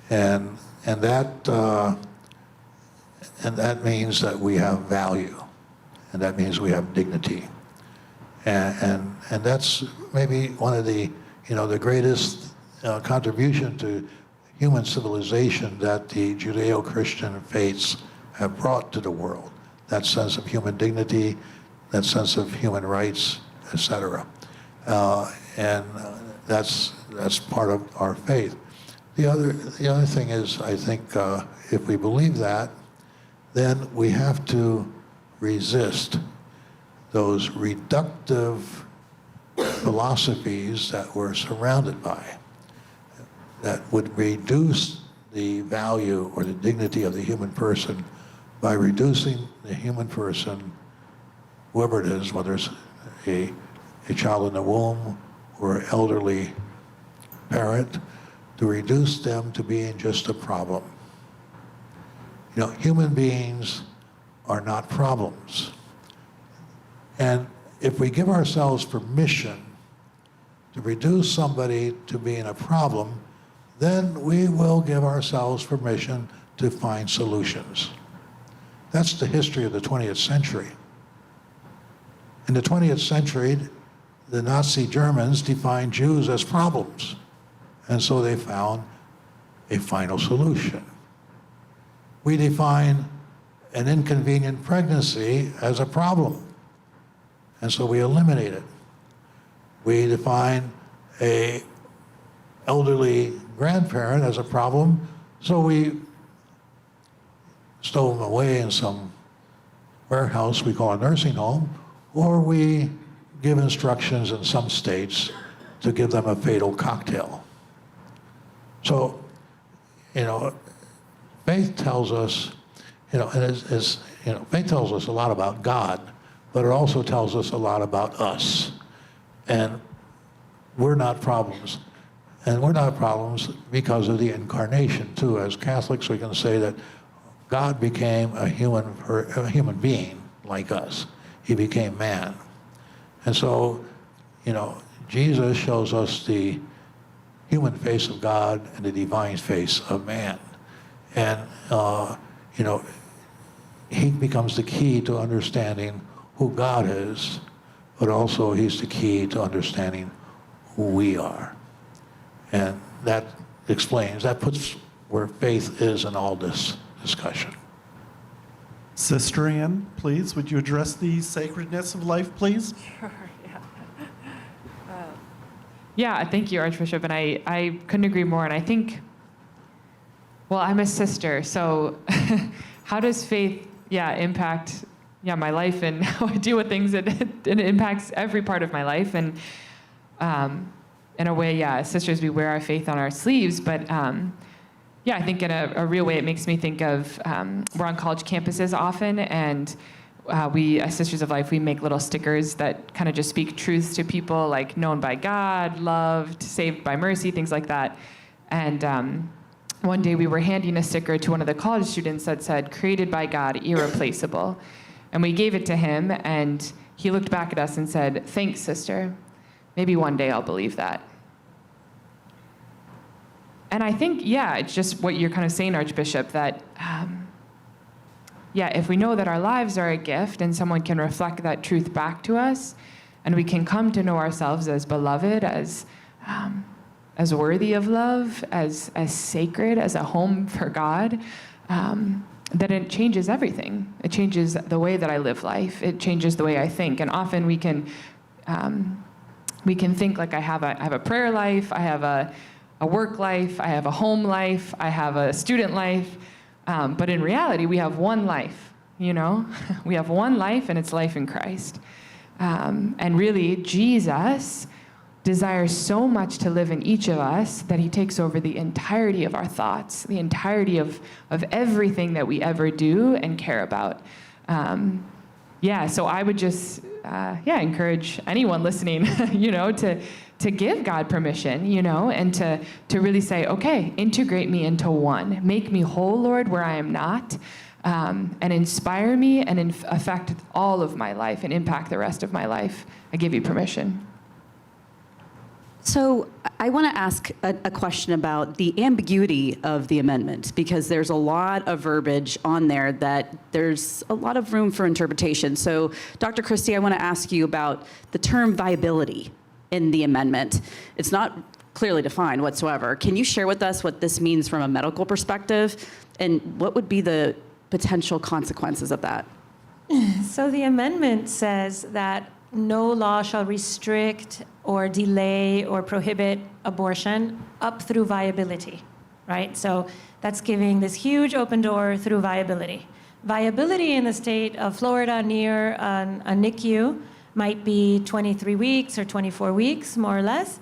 And that means that we have value. And that means we have dignity. And that's maybe one of the, you know, the greatest contribution to human civilization that the Judeo-Christian faiths have brought to the world. That sense of human dignity, that sense of human rights, etc. And that's part of our faith. The other thing is, I think, if we believe that, then we have to resist those reductive philosophies that we're surrounded by, that would reduce the value or the dignity of the human person by reducing the human person, whoever it is, whether it's a child in the womb or an elderly parent, to reduce them to being just a problem. You know, human beings are not problems. And if we give ourselves permission to reduce somebody to being a problem, then we will give ourselves permission to find solutions. That's the history of the 20th century. In the 20th century, the Nazi Germans defined Jews as problems. And so they found a final solution. We define an inconvenient pregnancy as a problem. And so we eliminate it. We define a elderly grandparent as a problem, so we stow them away in some warehouse we call a nursing home, or we give instructions in some states to give them a fatal cocktail. So, faith tells us, faith tells us a lot about God, but it also tells us a lot about us. And we're not problems. And we're not problems because of the incarnation, too. As Catholics, we can say that God became a human being like us. He became man. And so, Jesus shows us the human face of God and the divine face of man. And, he becomes the key to understanding who God is, but also he's the key to understanding who we are. And that puts where faith is in all this discussion. Sister Ann, please, would you address the sacredness of life, please? Sure, yeah. Yeah, thank you, Archbishop, and I couldn't agree more. And I think, well, I'm a sister, so how does faith, impact, my life and how I deal with things? It impacts every part of my life, and in a way, as sisters, we wear our faith on our sleeves, but I think in a real way, it makes me think of, we're on college campuses often, and we, as Sisters of Life, we make little stickers that kind of just speak truths to people, like known by God, loved, saved by mercy, things like that. And one day we were handing a sticker to one of the college students that said, created by God, irreplaceable. And we gave it to him, and he looked back at us and said, thanks, sister. Maybe one day I'll believe that. And I think, it's just what you're kind of saying, Archbishop, that, if we know that our lives are a gift and someone can reflect that truth back to us, and we can come to know ourselves as beloved, as worthy of love, as sacred, as a home for God, that it changes everything. It changes the way that I live life. It changes the way I think. And often we can think like I have a prayer life, I have a work life, I have a home life, I have a student life, but in reality, we have one life, We have one life, and it's life in Christ. And really, Jesus desires so much to live in each of us that he takes over the entirety of our thoughts, the entirety of everything that we ever do and care about. So I would just, encourage anyone listening, to give God permission, and to really say, okay, integrate me into one. Make me whole, Lord, where I am not, and inspire me and affect all of my life and impact the rest of my life. I give you permission. So I want to ask a question about the ambiguity of the amendment, because there's a lot of verbiage on there that there's a lot of room for interpretation. So Dr. Christie, I want to ask you about the term viability in the amendment. It's not clearly defined whatsoever. Can you share with us what this means from a medical perspective, and what would be the potential consequences of that? So the amendment says that no law shall restrict or delay or prohibit abortion up through viability, right? So that's giving this huge open door through viability. Viability in the state of Florida near a NICU might be 23 weeks or 24 weeks, more or less,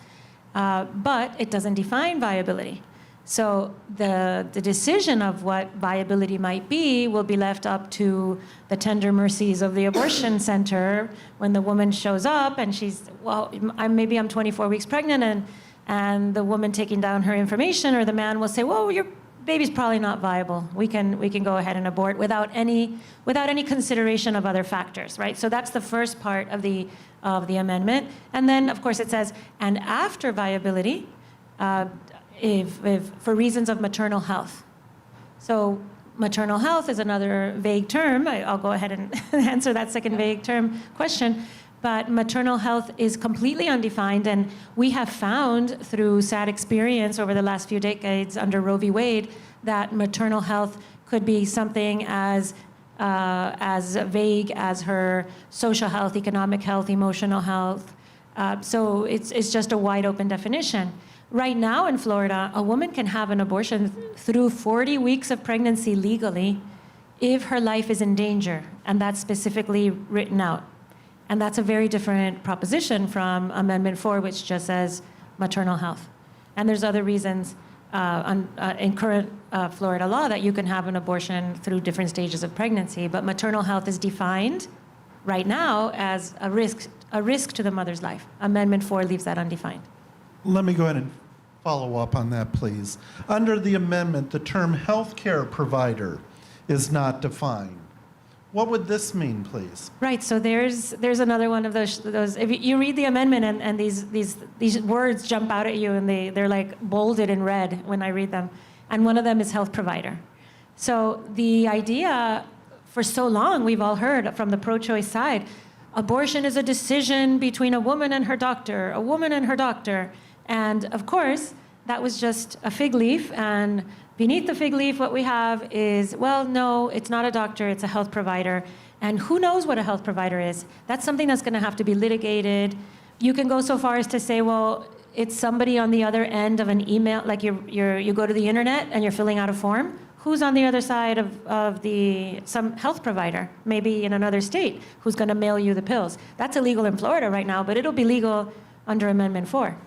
but it doesn't define viability. So the decision of what viability might be will be left up to the tender mercies of the abortion center when the woman shows up and she's, maybe I'm 24 weeks pregnant, and the woman taking down her information, or the man will say, well, your baby's probably not viable. We can go ahead and abort without any consideration of other factors, right? So that's the first part of the amendment. And then, of course, it says, and after viability, if for reasons of maternal health. So maternal health is another vague term. I'll go ahead and answer that second vague term question. but maternal health is completely undefined, and we have found through sad experience over the last few decades under Roe v. Wade that maternal health could be something as vague as her social health, economic health, emotional health. So it's just a wide open definition. Right now in Florida, a woman can have an abortion through 40 weeks of pregnancy legally if her life is in danger, and that's specifically written out. And that's a very different proposition from Amendment 4, which just says maternal health. And there's other reasons in current Florida law that you can have an abortion through different stages of pregnancy, but maternal health is defined right now as a risk to the mother's life. Amendment 4 leaves that undefined. Let me go ahead and follow up on that, please. Under the amendment, the term healthcare provider is not defined. What would this mean, please? Right. So there's another one of those. If you read the amendment and these words jump out at you and they're like bolded in red when I read them, and one of them is health provider. So the idea, for so long we've all heard from the pro-choice side, abortion is a decision between a woman and her doctor, a woman and her doctor, and of course that was just a fig leaf, and beneath the fig leaf, what we have is, well, no, it's not a doctor, it's a health provider. And who knows what a health provider is? That's something that's going to have to be litigated. You can go so far as to say, well, it's somebody on the other end of an email, like you go to the internet and you're filling out a form. Who's on the other side of some health provider, maybe in another state, who's going to mail you the pills? That's illegal in Florida right now, but it'll be legal under Amendment 4.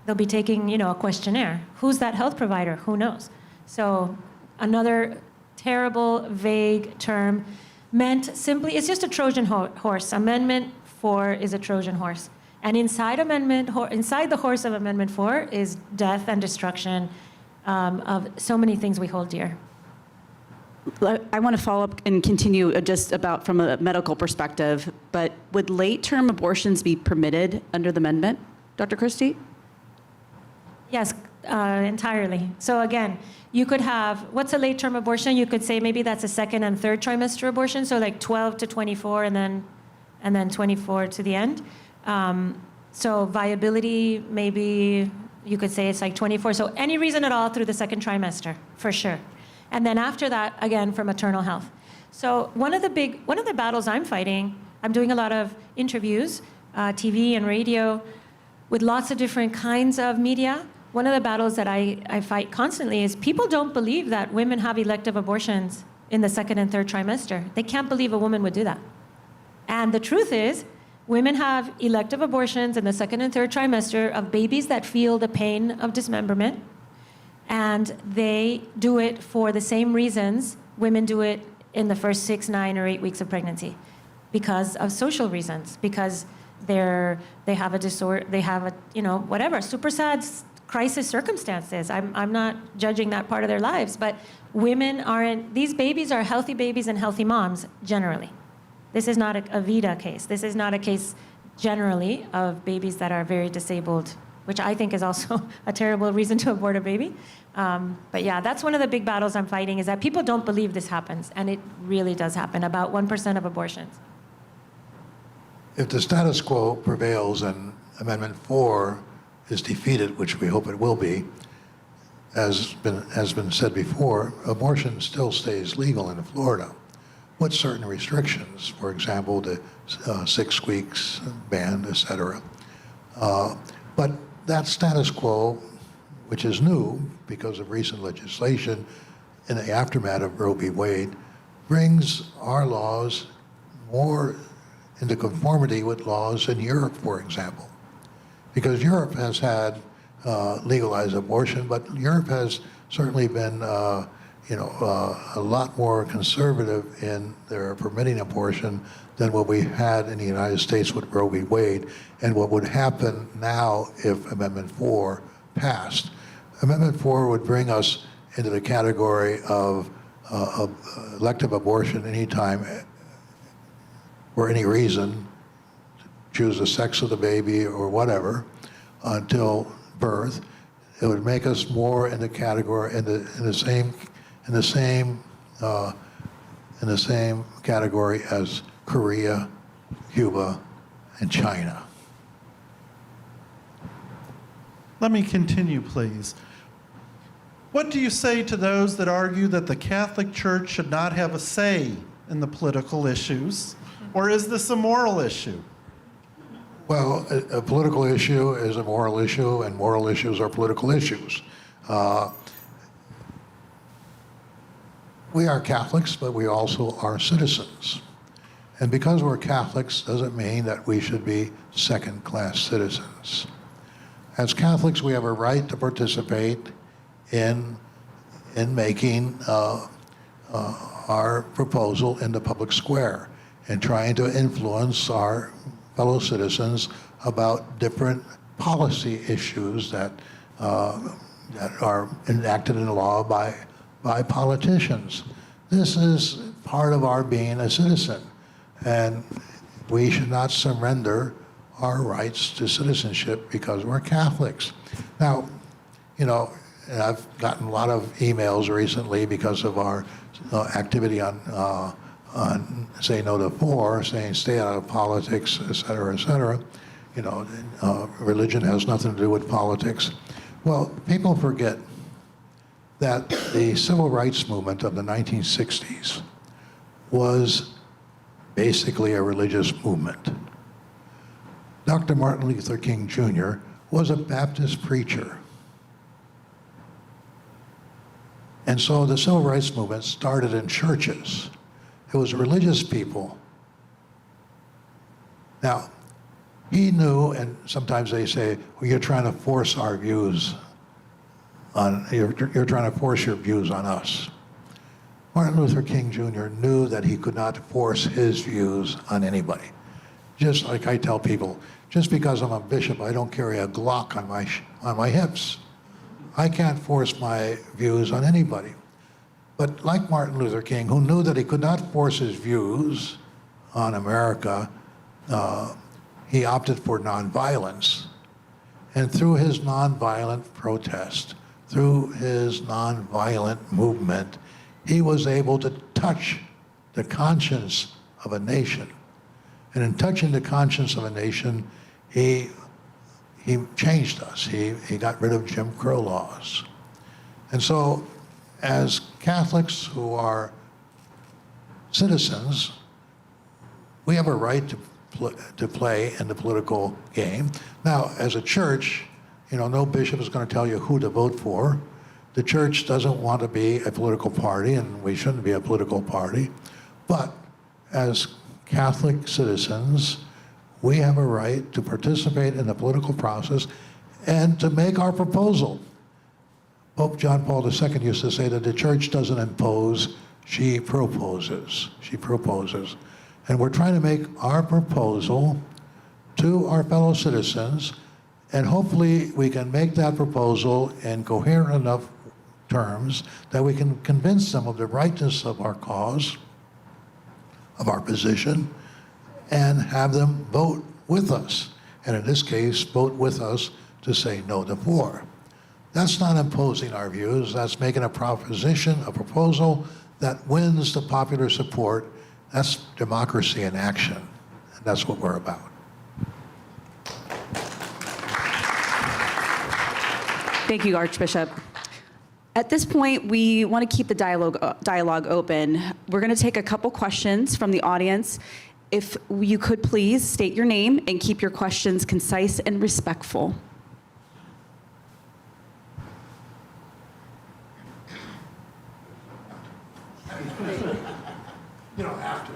They'll be taking, a questionnaire. Who's that health provider? Who knows? So another terrible, vague term meant simply, it's just a Trojan horse. Amendment 4 is a Trojan horse. And inside the horse of Amendment 4 is death and destruction of so many things we hold dear. I want to follow up and continue just about from a medical perspective, but would late-term abortions be permitted under the amendment, Dr. Christie? Yes, entirely. So again, you could have, what's a late-term abortion? You could say maybe that's a second and third trimester abortion, so like 12 to 24 and then 24 to the end. So viability, maybe you could say it's like 24. So any reason at all through the second trimester, for sure. And then after that, again, for maternal health. So one of the battles I'm fighting, I'm doing a lot of interviews, TV and radio, with lots of different kinds of media. One of the battles that I fight constantly is people don't believe that women have elective abortions in the second and third trimester. They can't believe a woman would do that. And the truth is, women have elective abortions in the second and third trimester of babies that feel the pain of dismemberment. And they do it for the same reasons women do it in the first 6, 9, or 8 weeks of pregnancy. Because of social reasons, because they have a disorder, they have whatever, super sad crisis circumstances. I'm not judging that part of their lives, but these babies are healthy babies and healthy moms, generally. This is not a Vida case. This is not a case, generally, of babies that are very disabled, which I think is also a terrible reason to abort a baby. But yeah, that's one of the big battles I'm fighting, is that people don't believe this happens, and it really does happen, about 1% of abortions. If the status quo prevails and Amendment 4 is defeated, which we hope it will be, as has been said before, abortion still stays legal in Florida with certain restrictions, for example, the 6 weeks ban, et cetera. But that status quo, which is new because of recent legislation in the aftermath of Roe v. Wade, brings our laws more into conformity with laws in Europe, for example. Because Europe has had legalized abortion, but Europe has certainly been a lot more conservative in their permitting abortion than what we had in the United States with Roe v. Wade, and what would happen now if Amendment 4 passed. Amendment 4 would bring us into the category of elective abortion anytime, for any reason, choose the sex of the baby or whatever, until birth. It would make us more in the category, in the same category as Korea, Cuba, and China. Let me continue, please. What do you say to those that argue that the Catholic Church should not have a say in the political issues? Or is this a moral issue? Well, a political issue is a moral issue, and moral issues are political issues. We are Catholics, but we also are citizens. And because we're Catholics doesn't mean that we should be second-class citizens. As Catholics, we have a right to participate in making our proposal in the public square and trying to influence our fellow citizens about different policy issues that are enacted in law by politicians. This is part of our being a citizen, and we should not surrender our rights to citizenship because we're Catholics. Now, you know, I've gotten a lot of emails recently because of our activity on Say No to 4, saying stay out of politics, et cetera, et cetera. You know, religion has nothing to do with politics. Well, people forget that the civil rights movement of the 1960s was basically a religious movement. Dr. Martin Luther King Jr. was a Baptist preacher. And so the civil rights movement started in churches. It was religious people. Now, he knew, and sometimes they say, well, you're trying to force our views on, you're trying to force your views on us. Martin Luther King Jr. knew that he could not force his views on anybody. Just like I tell people, just because I'm a bishop, I don't carry a Glock on my hips. I can't force my views on anybody. But like Martin Luther King, who knew that he could not force his views on America, he opted for nonviolence. And through his nonviolent protest, through his nonviolent movement, he was able to touch the conscience of a nation. And in touching the conscience of a nation, he changed us. He got rid of Jim Crow laws. And so, as Catholics who are citizens, we have a right to play in the political game. Now, as a church, you know, no bishop is going to tell you who to vote for. The church doesn't want to be a political party, and we shouldn't be a political party. But as Catholic citizens, we have a right to participate in the political process and to make our proposal. Pope John Paul II used to say that the church doesn't impose, she proposes. She proposes. And we're trying to make our proposal to our fellow citizens, and hopefully we can make that proposal in coherent enough terms that we can convince them of the rightness of our cause, of our position, and have them vote with us. And in this case, vote with us to say no to 4. That's not imposing our views, that's making a proposition, a proposal that wins the popular support. That's democracy in action, and that's what we're about. Thank you, Archbishop. At this point, we want to keep the dialogue open. We're going to take a couple questions from the audience. If you could please state your name and keep your questions concise and respectful. You don't have to.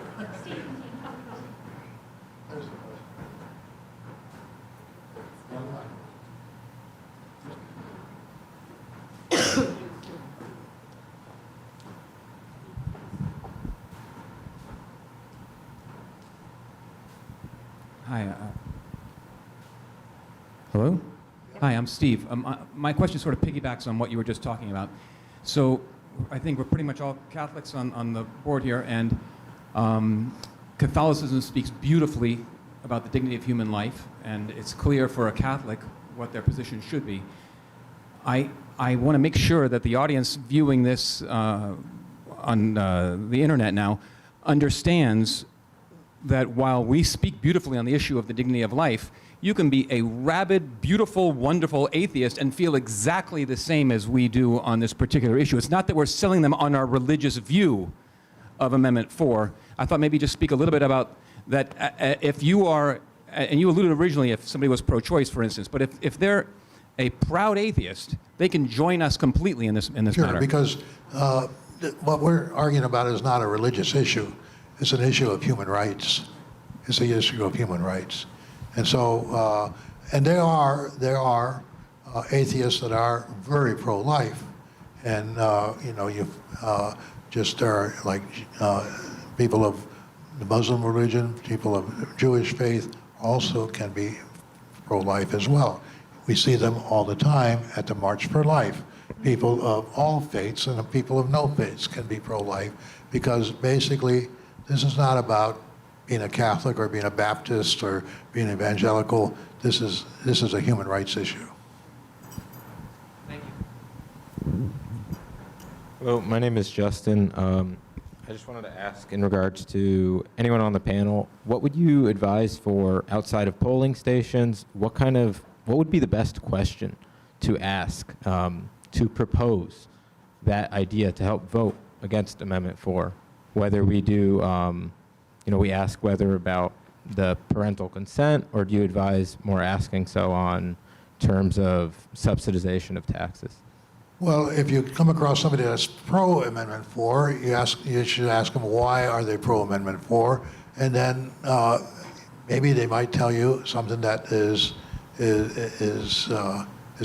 Hi. Hello? Hi, I'm Steve. My question sort of piggybacks on what you were just talking about. So I think we're pretty much all Catholics on the board here, and Catholicism speaks beautifully about the dignity of human life, and it's clear for a Catholic what their position should be. I want to make sure that the audience viewing this on the internet now understands that while we speak beautifully on the issue of the dignity of life, you can be a rabid, beautiful, wonderful atheist and feel exactly the same as we do on this particular issue. It's not that we're selling them on our religious view of Amendment 4. I thought maybe just speak a little bit about that. If you are, and you alluded originally if somebody was pro-choice, for instance, but if they're a proud atheist, they can join us completely in this Sure, matter. because what we're arguing about is not a religious issue. It's an issue of human rights. It's the issue of human rights. And so, and there are atheists that are very pro-life. And, you know, just are like people of the Muslim religion, people of Jewish faith also can be pro-life as well. We see them all the time at the March for Life. People of all faiths and the people of no faiths can be pro-life, because basically this is not about being a Catholic or being a Baptist or being evangelical. This is a human rights issue. Thank you. Hello, my name is Justin. I just wanted to ask, in regards to anyone on the panel, what would you advise for outside of polling stations? What would be the best question to ask to propose that idea to help vote against Amendment 4? Whether we do, we ask whether about the parental consent, or do you advise more asking so on terms of subsidization of taxes? Well, if you come across somebody that's pro-Amendment 4, you should ask them why are they pro-Amendment 4, and then maybe they might tell you something that is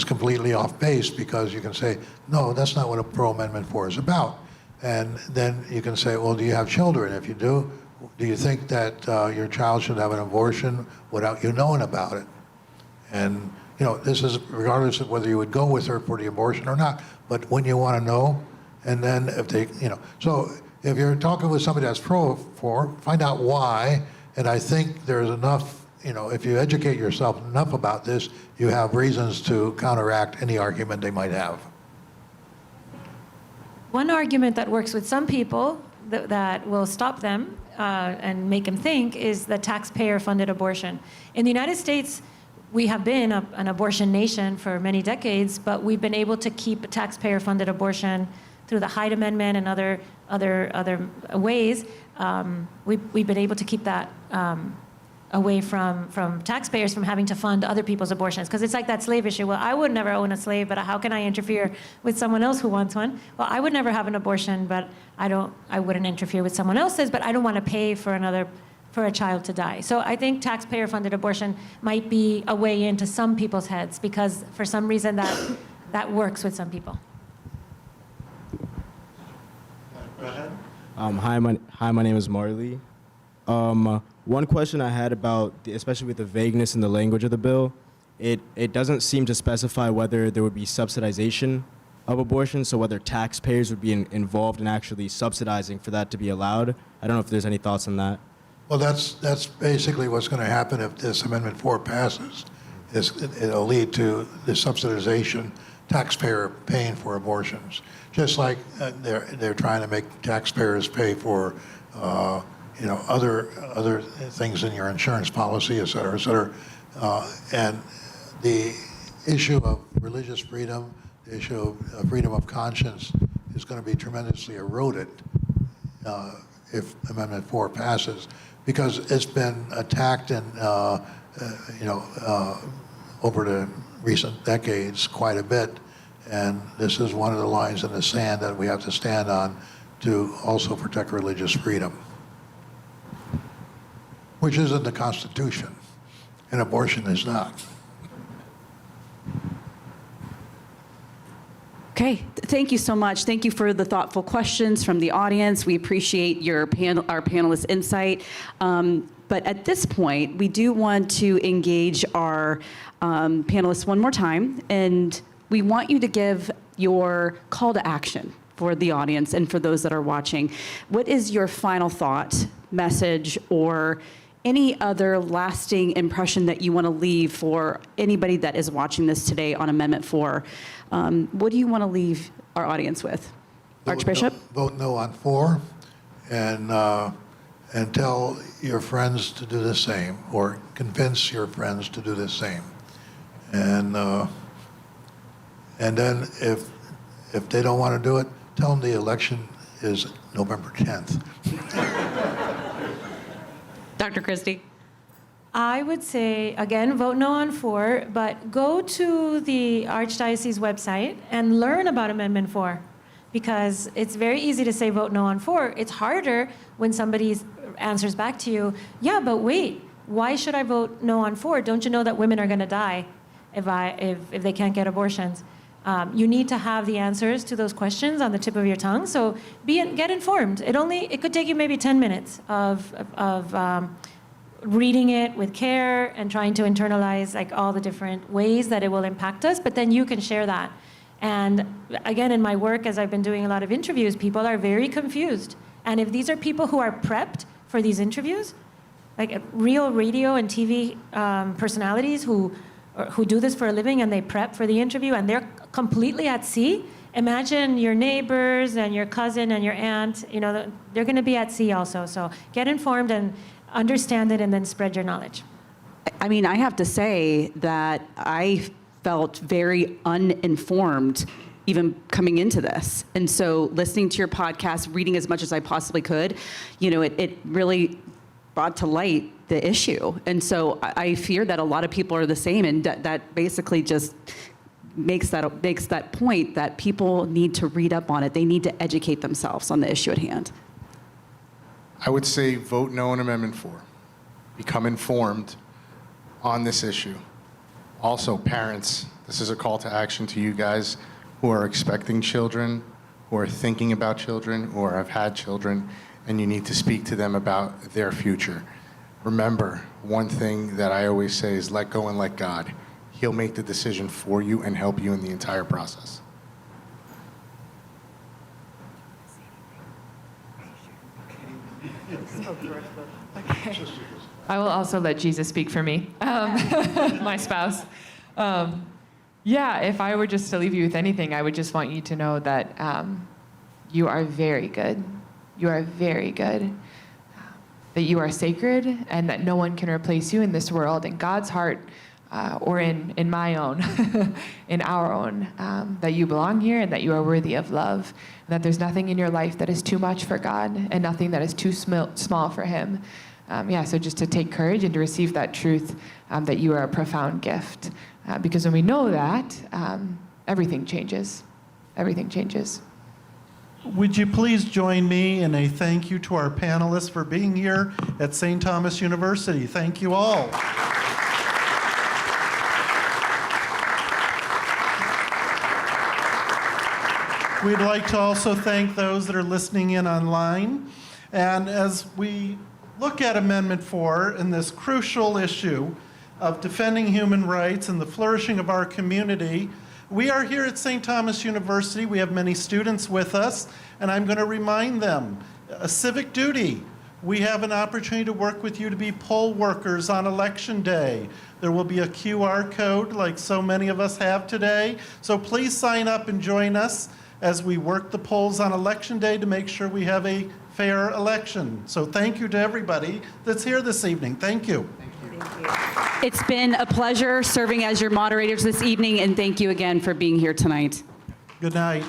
completely off base, because you can say, no, that's not what a pro-Amendment 4 is about. And then you can say, well, do you have children? If you do you think that your child should have an abortion without you knowing about it? And you know, this is regardless of whether you would go with her for the abortion or not, but when you want to know, and then if they, so if you're talking with somebody that's pro-4, find out why, and I think there's enough, if you educate yourself enough about this, you have reasons to counteract any argument they might have. One argument that works with some people that will stop them and make them think is the taxpayer-funded abortion. In the United States, we have been an abortion nation for many decades, but we've been able to keep taxpayer-funded abortion through the Hyde Amendment and other ways. We've been able to keep that away from taxpayers from having to fund other people's abortions, because it's like that slave issue. Well, I would never own a slave, but how can I interfere with someone else who wants one? Well, I would never have an abortion, but I wouldn't interfere with someone else's, but I don't want to pay for a child to die. So I think taxpayer-funded abortion might be a way into some people's heads, because for some reason that works with some people. Go ahead. Hi, my name is Marley. One question I had about, especially with the vagueness in the language of the bill, it doesn't seem to specify whether there would be subsidization of abortion, so whether taxpayers would be involved in actually subsidizing for that to be allowed. I don't know if there's any thoughts on that. Well, that's basically what's going to happen if this Amendment 4 passes. It'll lead to the subsidization, taxpayer paying for abortions, just like they're trying to make taxpayers pay for other things in your insurance policy, et cetera, et cetera. And the issue of religious freedom, the issue of freedom of conscience is going to be tremendously eroded if Amendment 4 passes, because it's been attacked and over the recent decades quite a bit, and this is one of the lines in the sand that we have to stand on to also protect religious freedom, which is in the Constitution, and abortion is not. Okay, thank you so much. Thank you for the thoughtful questions from the audience. We appreciate our panelists' insight. But at this point, we do want to engage our panelists one more time, and we want you to give your call to action for the audience and for those that are watching. What is your final thought, message, or any other lasting impression that you want to leave for anybody that is watching this today on Amendment 4? What do you want to leave our audience with? Archbishop? Vote no on 4, and and tell your friends to do the same, or convince your friends to do the same. And then if they don't want to do it, tell them the election is November 10th. Dr. Christie? I would say, again, vote no on 4, but go to the Archdiocese website and learn about Amendment 4, because it's very easy to say vote no on 4. It's harder when somebody answers back to you, yeah, but wait, why should I vote no on 4? Don't you know that women are going to die if they can't get abortions? You need to have the answers to those questions on the tip of your tongue, so get informed. It could take you maybe 10 minutes of reading it with care and trying to internalize like all the different ways that it will impact us, but then you can share that. And again, in my work, as I've been doing a lot of interviews, people are very confused. And if these are people who are prepped for these interviews, like real radio and TV personalities who do this for a living and they prep for the interview and they're completely at sea, imagine your neighbors and your cousin and your aunt, they're going to be at sea also. So get informed and understand it and then spread your knowledge. I mean, I have to say that I felt very uninformed even coming into this. And so listening to your podcast, reading as much as I possibly could, it really brought to light the issue. And so I fear that a lot of people are the same, and that basically just makes that point that people need to read up on it. They need to educate themselves on the issue at hand. I would say vote no on Amendment 4. Become informed on this issue. Also, parents, this is a call to action to you guys who are expecting children, who are thinking about children, or have had children, and you need to speak to them about their future. Remember, one thing that I always say is let go and let God. He'll make the decision for you and help you in the entire process. I will also let Jesus speak for me, my spouse. If I were just to leave you with anything, I would just want you to know that you are very good. You are very good. That you are sacred and that no one can replace you in this world, in God's heart, or in my own, in our own, that you belong here and that you are worthy of love, and that there's nothing in your life that is too much for God and nothing that is too small for Him. So just to take courage and to receive that truth that you are a profound gift. Because when we know that, everything changes. Everything changes. Would you please join me in a thank you to our panelists for being here at St. Thomas University. Thank you all. We'd like to also thank those that are listening in online. And as we look at Amendment 4 and this crucial issue of defending human rights and the flourishing of our community, we are here at St. Thomas University. We have many students with us, and I'm going to remind them, a civic duty. We have an opportunity to work with you to be poll workers on Election Day. There will be a QR code like so many of us have today. So please sign up and join us as we work the polls on Election Day to make sure we have a fair election. So thank you to everybody that's here this evening. Thank you. It's been a pleasure serving as your moderators this evening, and thank you again for being here tonight. Good night.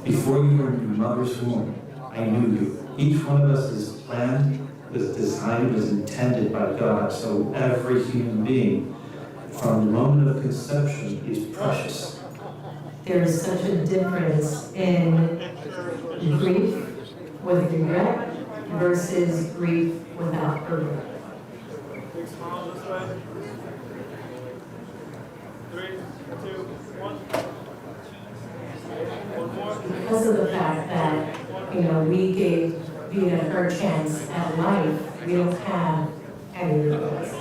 Before you were in your mother's womb, I knew you. Each one of us is planned, was designed, was intended by God. So every human being, from the moment of conception, is precious. There is such a difference in grief with regret versus grief without regret. Big smile this way. 3, 2, 1. because of the fact that, we gave Vida her chance at life, we don't have any regrets.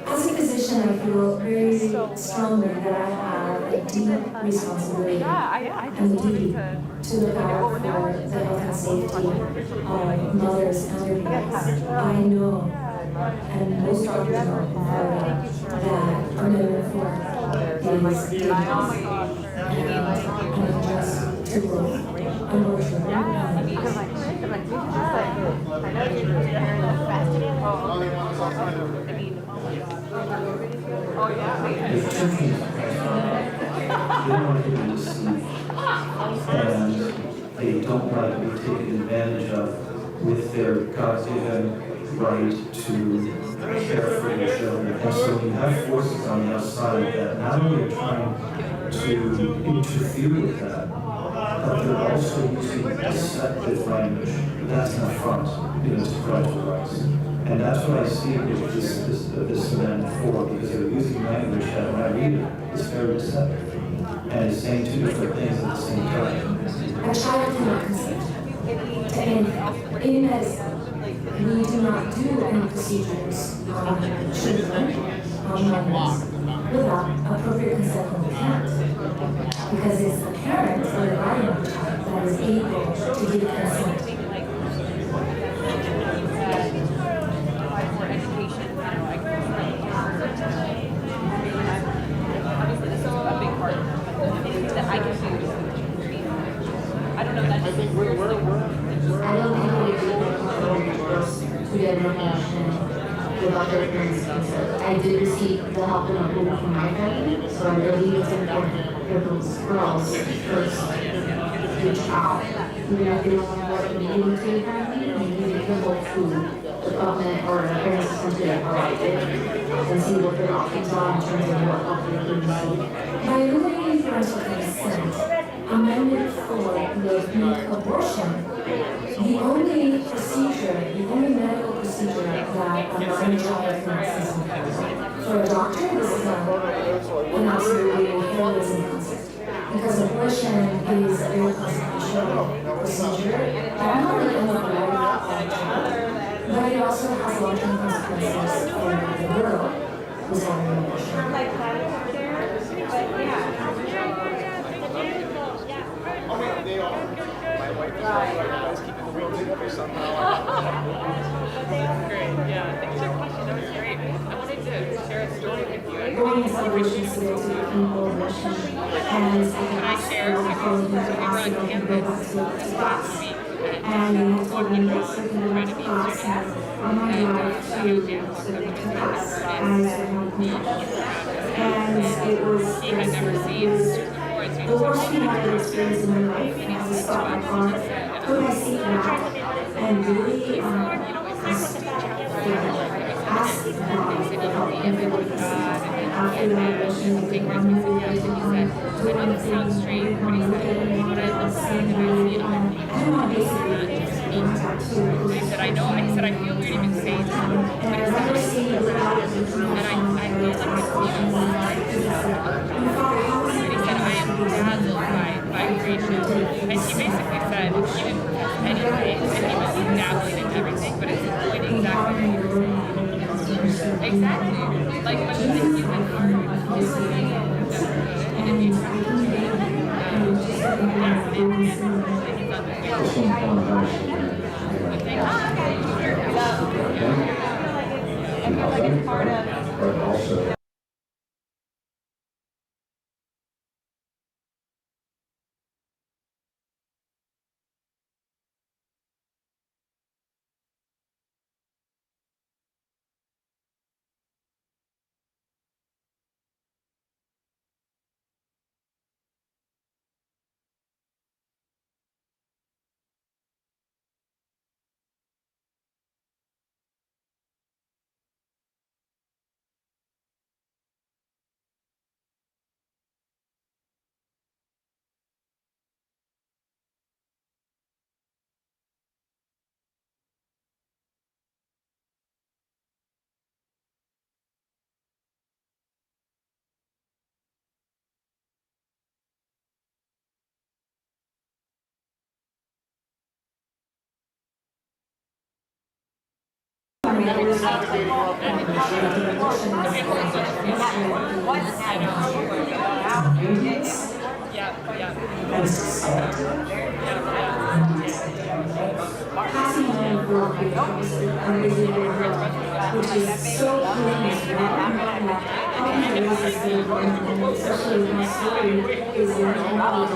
As a physician, I feel very strongly that I have a deep responsibility and duty to look out for the health and safety of mothers and their babies. I know, and most doctors know in Florida, that Amendment 4 is dangerous and unjust to both abortion and There's two things. They don't want to be deceived, and they don't like to be taken advantage of with their God-given right to care for their children. And so you have forces on the outside that not only are trying to interfere with that, but they're also using deceptive language. That's an affront, to parental rights. And that's what I see with this Amendment 4, because they're using language that when I read it, is very deceptive. And it's saying two different things at the same time. a child cannot consent to anything. In medicine, we do not do any procedures on children, on minors, without appropriate consent from the parent. Because it's the parent or the guardian of the child that is able to give consent. I don't think we do to get information without their parents' consent. I did receive the help and approval from my family, so I believe it's important for those girls first to child. Even if they don't want to work immediately to your family, maybe they can go to the government or the parents' center that provide it and see what their options are in terms of what help they can receive. By eliminating parental consent, Amendment 4 would make abortion the only procedure, the only medical procedure that a minor child can access. For a doctor, this is an absolutely heroism concept. Because abortion is a very controversial procedure that not only ends up life of the child, but it also has long-term consequences for the girl who's having an abortion. They are. My wife is always keeping the world together somehow. Great, yeah. Thanks for your question. That was great. I wanted to share a story with you. Going into abortion today to people abortion, and I share with you to ask them to go back to class. And they had told me that so they went to class and on my drive to class, and I and it was the worst thing I've ever experienced in my life. I had to stop my car, put my seat back, and really ask God for help and forgiveness. After that abortion, they were moved doing things really I don't know, basically, He said, I know. He said, I feel weird even saying that. and I remember seeing it without And I feel like it's and he said, I am dazzled by creation. And he basically said he didn't profess anything, and he was dabbling in everything, but it's the point exactly. Exactly. Like when the human heart is saying that's good, and you I feel like it's part of Passing on work becomes unbelievable, which is so pleasing. How many ways is there, and especially in my story, is in how we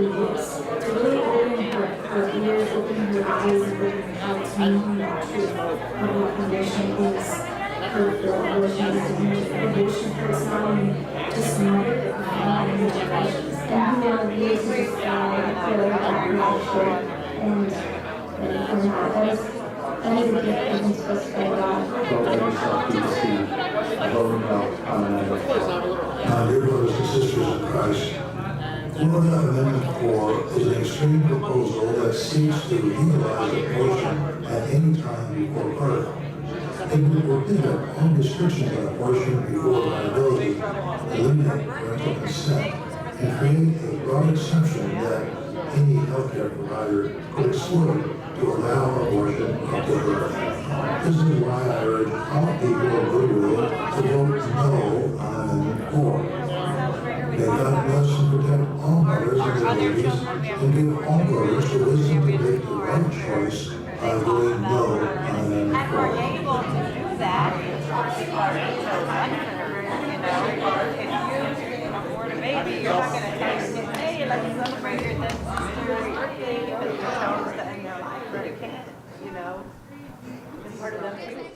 want to really open her ears, open her eyes, and open her heart to meeting that truth of what condition is. Her abortion is abortion hurts not only just mother, but God and generations. And who are the years of God and for that is any gift given to us by God. Dear brothers and sisters in Christ, Florida Amendment 4 is an extreme proposal that seeks to legalize abortion at any time before birth. It would prohibit all restrictions on abortion before viability, eliminate parental consent, and create a broad exception that any healthcare provider could exploit to allow abortion up to birth. This is why I urge all people of goodwill to vote no on Amendment 4. May God bless and protect all mothers and their babies, and give all voters the wisdom to make the right choice by voting no on Amendment 4. Baby, you're not going to hey, like celebrate your sister's birthday, but you know, you can't, you know, it's part of them too.